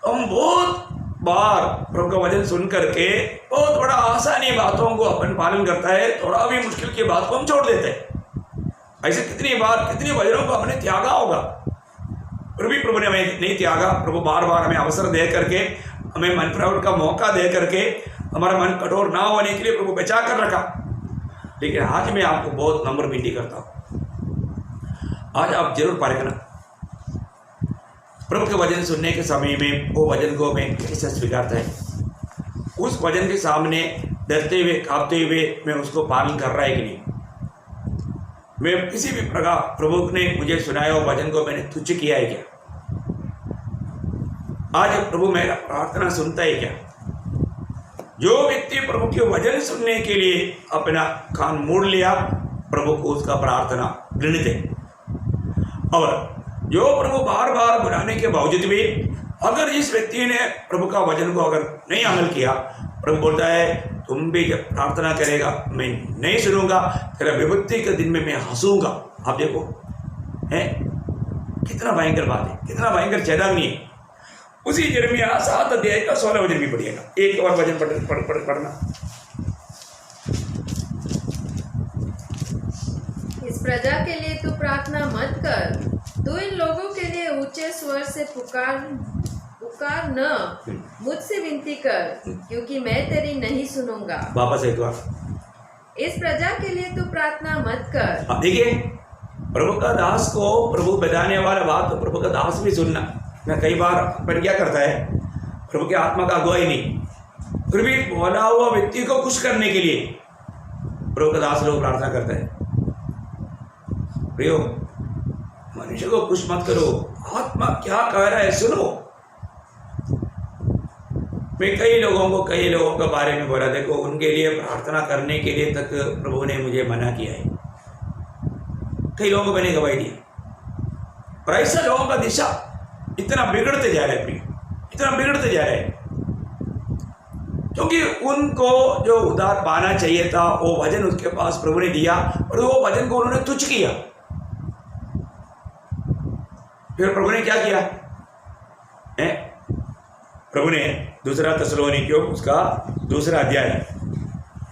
हम बहुत बार प्रभु का वचन सुन करके बहुत बड़ा आसानी बातों को अपन पालन करता है, थोड़ा भी मुश्किल की बात को हम छोड़ देते हैं। ऐसे कितनी बार कितने वचनों को हमने त्यागा होगा, फिर भी प्रभु ने हमें नहीं त्यागा। प्रभु बार बार हमें अवसर दे करके, हमें मन प्रवृत्ति का मौका दे करके, हमारा मन कठोर ना होने के लिए प्रभु बचा कर रखा। लेकिन आज मैं आपको बहुत नम्र विनती करता हूँ, आज आप जरूर परखना प्रभु के वचन सुनने के समय में वो वचन को मैं कैसे स्वीकारता है, उस वचन के सामने डरते हुए कांपते हुए मैं उसको पालन कर रहा है कि नहीं। मैं किसी भी प्रकार प्रभु ने मुझे सुनाया वो वचन को मैंने तुच्छ किया है क्या? आज प्रभु मेरा प्रार्थना सुनता है क्या? जो व्यक्ति प्रभु के वचन सुनने के लिए अपना कान मोड़ लिया, प्रभु को उसका प्रार्थना घृणित है। और जो प्रभु बार बार बुलाने के बावजूद भी अगर जिस व्यक्ति ने प्रभु का वचन को अगर नहीं अमल किया, प्रभु बोलता है तुम भी जब प्रार्थना करेगा मैं नहीं सुनूंगा, तेरा विपत्ति के दिन में मैं हंसूंगा। आप देखो है कितना भयंकर बात है, कितना भयंकर चेतावनी है। उसी यिर्मयाह 7 अध्याय का 16 वचन भी पढ़िएगा, एक और वचन पढ़ना। इस प्रजा के लिए तू प्रार्थना मत कर, तू इन लोगों के लिए ऊंचे स्वर से पुकार न, मुझसे विनती कर, क्योंकि मैं तेरी नहीं सुनूंगा। वापस एक बार, इस प्रजा के लिए तू प्रार्थना मत कर। देखिए प्रभु का दास को प्रभु बताने वाला बात तो प्रभु का दास भी सुनना। मैं कई बार पर क्या करता है, प्रभु के आत्मा का अगुवाई नहीं, फिर भी बोला हुआ व्यक्ति को खुश करने के लिए प्रभु का दास लोग प्रार्थना करता है। प्रियो, मनुष्य को खुश मत करो, आत्मा क्या कह रहा है सुनो। मैं कई लोगों के बारे में बोला, देखो उनके लिए प्रार्थना करने के लिए तक प्रभु ने मुझे मना किया है। कई लोगों को मैंने गवाही दी, और ऐसा लोगों का दिशा इतना बिगड़ते जा रहा है, इतना बिगड़ते जा रहा है, क्योंकि उनको जो उद्धार पाना चाहिए था वो वचन उसके पास प्रभु ने दिया, और वो वचन को उन्होंने तुच्छ किया। फिर प्रभु ने क्या किया है? प्रभु ने 2 थिस्सलुनीकियों उसका 2 अध्याय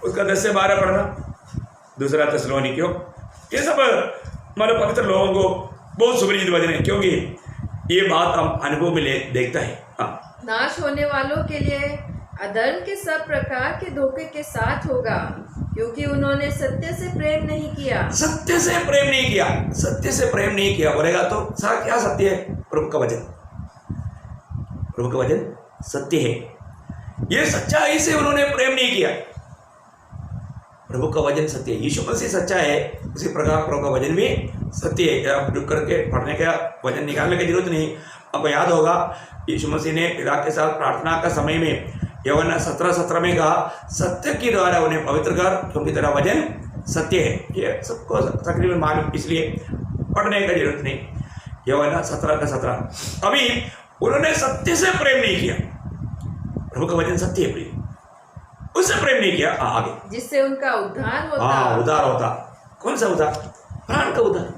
उसका 10 से 12 पढ़ना। 2 थिस्सलुनीकियों, ये सब मतलब पवित्र लोगों को बहुत सुपरिचित वचन है, क्योंकि ये बात हम अनुभव में देखता है। हाँ, नाश होने वालों के लिए अधर्म के सब प्रकार के धोखे के साथ होगा, क्योंकि उन्होंने सत्य से प्रेम नहीं किया। सत्य से प्रेम नहीं किया, सत्य से प्रेम नहीं किया बोलेगा तो क्या सत्य है? प्रभु का वचन, प्रभु का वचन सत्य है। ये सच्चाई से उन्होंने प्रेम नहीं किया। प्रभु का वचन सत्य है, यीशु मसीह सच्चा है, उसी प्रकार प्रभु का वचन भी सत्य है। आप रुक करके पढ़ने का वचन निकालने की जरूरत नहीं। आपको याद होगा यीशु मसीह ने पिता के साथ प्रार्थना का समय में यूहन्ना 17:17 में कहा, सत्य के द्वारा उन्हें पवित्र कर, क्योंकि तेरा वचन सत्य है। ये सबको तकरीबन मालूम, इसलिए पढ़ने का जरूरत नहीं। यूहन्ना 17:17। अभी उन्होंने सत्य से प्रेम नहीं किया। प्रभु का वचन सत्य है प्रिय, उससे प्रेम नहीं किया। आगे जिससे उनका उद्धार होता। हाँ, उद्धार होता। कौन सा उद्धार? प्राण का उद्धार।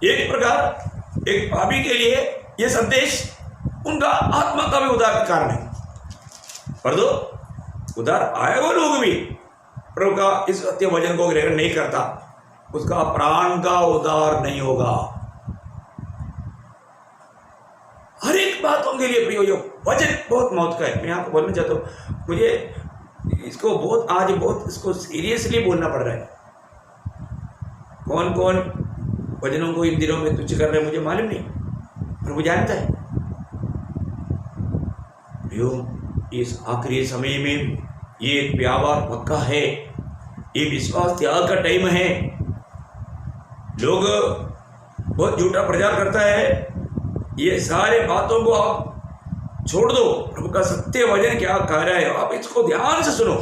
एक प्रकार एक पापी के लिए यह संदेश उनका आत्मा का भी उद्धार का कारण है। पर दो उद्धार आए वो लोग भी प्रभु का इस सत्य वचन को ग्रहण नहीं करता, उसका प्राण का उद्धार नहीं होगा। हर एक बातों के लिए प्रियो, वचन बहुत मौत का है। मैं आपको बोलना चाहता हूँ, मुझे इसको बहुत इसको सीरियसली बोलना पड़ रहा है। कौन कौन वचनों को इन दिनों में तुच्छ कर रहे हैं मुझे मालूम नहीं, प्रभु जानता है। प्रियो, इस आखिरी समय में ये एक व्यापार पक्का है, ये विश्वास त्याग का टाइम है। लोग बहुत झूठा प्रचार करता है, ये सारे बातों को आप छोड़ दो। प्रभु का सत्य वचन क्या कह रहा है, आप इसको ध्यान से सुनो।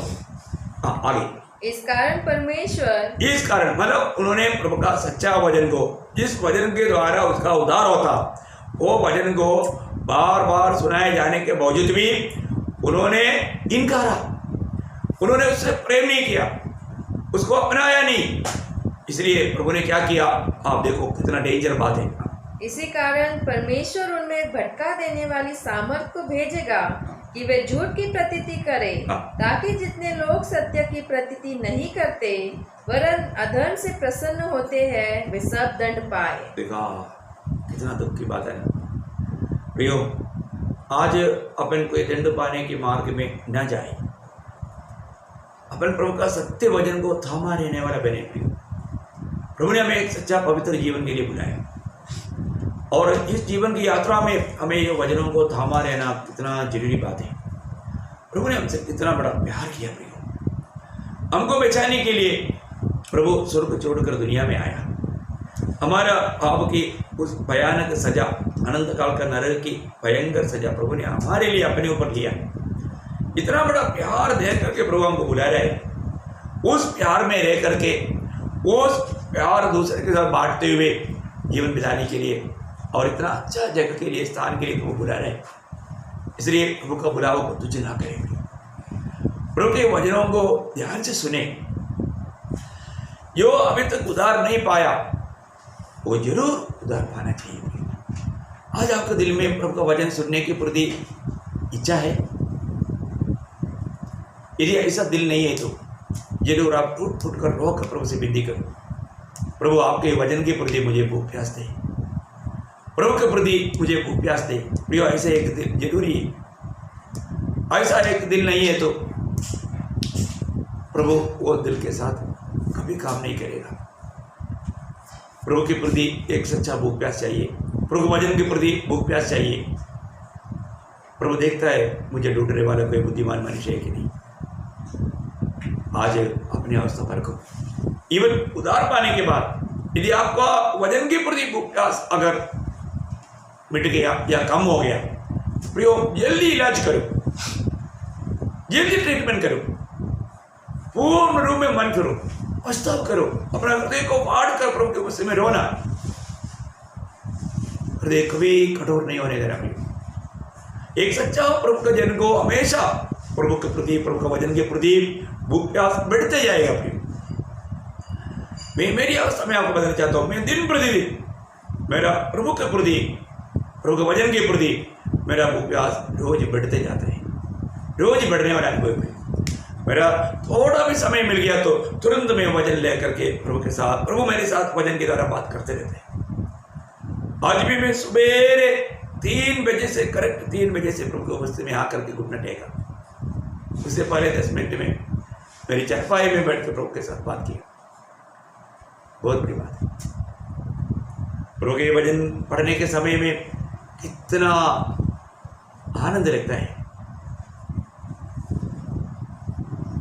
आगे इस कारण मतलब उन्होंने प्रभु का सच्चा वचन को, जिस वचन के द्वारा उसका उद्धार होता, वो वचन को बार बार सुनाए जाने के बावजूद भी उन्होंने इनकारा, उन्होंने उससे प्रेम नहीं किया, उसको अपनाया नहीं। इसलिए प्रभु ने क्या किया, आप देखो कितना डेंजर बात है। इसी कारण परमेश्वर उनमें भटका देने वाली सामर्थ को भेजेगा कि वे झूठ की प्रतीति करें, ताकि जितने लोग सत्य की प्रतीति नहीं करते वरन अधर्म से प्रसन्न होते हैं, वे सब दंड पाए। देखा कितना दुख की बात है प्रियो। आज अपन कोई दंड पाने के मार्ग में न जाए, अपन प्रभु का सत्य वचन को थामा रहने वाला बने। प्रियो, प्रभु ने हमें एक सच्चा पवित्र जीवन के लिए बुलाया, और इस जीवन की यात्रा में हमें ये वचनों को थामा रहना कितना जरूरी बात है। प्रभु ने हमसे कितना बड़ा प्यार किया प्रियो, हमको बचाने के लिए प्रभु स्वर्ग छोड़कर दुनिया में आया। हमारा पाप की उस भयानक सजा, अनंत काल का नरक की भयंकर सजा प्रभु ने हमारे लिए अपने ऊपर लिया। इतना बड़ा प्यार दे करके प्रभु हमको बुला रहा है। उस प्यार में रह करके उस प्यार दूसरे के साथ बांटते हुए जीवन बिताने के लिए, और इतना अच्छा जगह के लिए, स्थान के लिए प्रभु बुला रहे हैं। इसलिए प्रभु का बुलावा को तुझे ना करेंगे। प्रभु के वचनों को ध्यान से सुने। जो अभी तक उद्धार नहीं पाया वो जरूर उद्धार पाना चाहिए। आज आपके दिल में प्रभु का वचन सुनने की प्रति इच्छा है? यदि ऐसा दिल नहीं है तो जरूर आप टूट फूट कर रो कर प्रभु से विनती करो, प्रभु आपके वचन के प्रति मुझे भूख प्यास दे, प्रभु के प्रति मुझे भूख प्यास दे। प्रियो, ऐसे एक दिल जरूरी है। ऐसा एक दिल नहीं है तो प्रभु वो दिल के साथ कभी काम नहीं करेगा। प्रभु के प्रति एक सच्चा भूख प्यास चाहिए, प्रभु वचन के प्रति भूख प्यास चाहिए। प्रभु देखता है मुझे ढूंढने वाला कोई बुद्धिमान मनुष्य है कि नहीं। आज अपनी अवस्था पर को इवन उद्धार पाने के बाद यदि आपका वचन के प्रति भूख प्यास अगर मिट गया या कम हो गया, प्रियो जल्दी इलाज करो, जल्दी ट्रीटमेंट करो, पूर्ण रूप में मन करो, पश्चाताप करो, अपना हृदय को फाड़ कर प्रभु के गुस्से में रोना। हृदय कभी कठोर नहीं होने देना। एक सच्चा प्रभु का जन को हमेशा प्रभु के प्रति, प्रभु का वचन के प्रति भूख प्यास बढ़ते जाएगा। मैं मेरी अवस्था में आपको बताना चाहता हूँ, मैं दिन प्रतिदिन मेरा प्रभु के प्रति, प्रभु के वचन के प्रति मेरा भूख प्यास रोज बढ़ते जाता है, रोज बढ़ने वाला अनुभव है। मेरा थोड़ा भी समय मिल गया तो तुरंत मैं वचन लेकर के प्रभु के साथ, प्रभु मेरे साथ वचन के द्वारा बात करते रहते हैं। आज भी मैं सुबेरे 3 बजे से, करेक्ट 3 बजे से प्रभु की उपस्थिति में आकर के घुटना टेका। उससे पहले 10 मिनट में मेरी चारपाई में बैठ कर प्रभु के साथ बात की। बहुत बड़ी बात है। प्रभु के वचन पढ़ने के समय में कितना आनंद लगता है।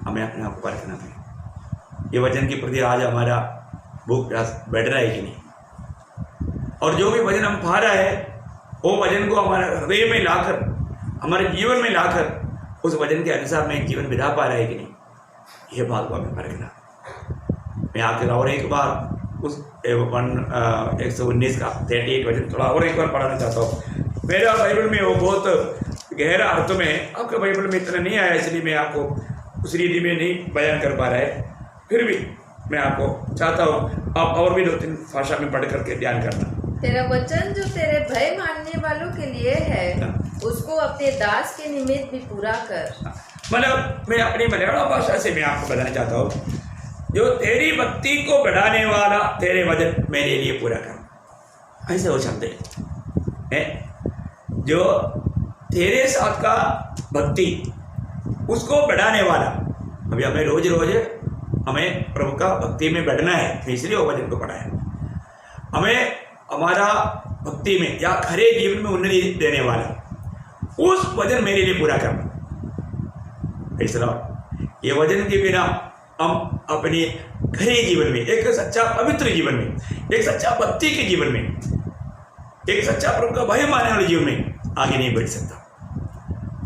हमें अपने आप को परखना है, ये वचन के प्रति आज हमारा भूख प्यास बढ़ रहा है कि नहीं। और जो भी वचन हम पा रहा है वो वचन को हमारे हृदय में लाकर, हमारे जीवन में लाकर उस वचन के अनुसार में जीवन बिता पा रहा है कि नहीं, ये बात को हमें परखना। मैं आकर और एक बार उस 119 का 38 वचन थोड़ा और एक बार पढ़ाना चाहता हूँ। मेरा बाइबल में वो बहुत गहरा अर्थ में आपका बाइबल में इतना नहीं आया, इसलिए मैं आपको उस रीति में नहीं बयान कर पा रहा है। फिर भी मैं आपको चाहता हूँ आप और भी 2-3 भाषा में पढ़ करके ध्यान करना। तेरा वचन जो तेरे भय मानने वालों के लिए है, उसको अपने दास के निमित्त भी पूरा कर। मतलब मैं अपनी मलयालम भाषा से मैं आपको बताना चाहता हूँ, जो तेरी भक्ति को बढ़ाने वाला तेरे वचन मेरे लिए पूरा कर, ऐसे हो शब्द है। जो तेरे साथ का भक्ति उसको बढ़ाने वाला, अभी हमें रोज रोज हमें प्रभु का भक्ति में बढ़ना है, इसलिए वो वचन को पढ़ा है। हमें हमारा भक्ति में या खरे जीवन में उन्नति देने वाला उस वचन मेरे लिए पूरा करना। ये वचन के बिना हम अपने खरे जीवन में, एक सच्चा पवित्र जीवन में, एक सच्चा भक्ति के जीवन में, एक सच्चा प्रभु का भय मानने वाले जीवन में आगे नहीं बढ़ सकता।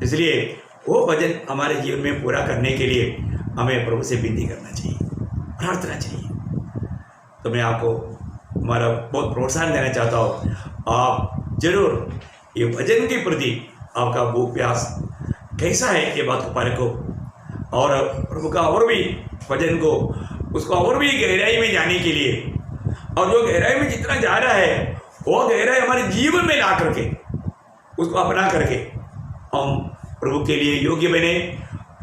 इसलिए वो वचन हमारे जीवन में पूरा करने के लिए हमें प्रभु से विनती करना चाहिए, प्रार्थना चाहिए। तो मैं आपको हमारा बहुत प्रोत्साहन देना चाहता हूँ, आप जरूर ये वचन के प्रति आपका भूख प्यास कैसा है ये बात को परखो, और प्रभु का और भी वचन को उसको और भी गहराई में जाने के लिए, और जो गहराई में जितना जा रहा है वो गहराई हमारे जीवन में ला करके उसको अपना करके हम प्रभु के लिए योग्य बने,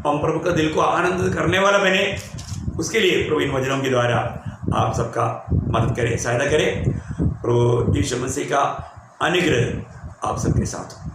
हम प्रभु का दिल को आनंद करने वाला बने। उसके लिए प्रभु इन वचनों के द्वारा आप सबका मदद करें, सहायता करें। प्रभु यीशु मसीह का अनुग्रह आप सबके साथ हो।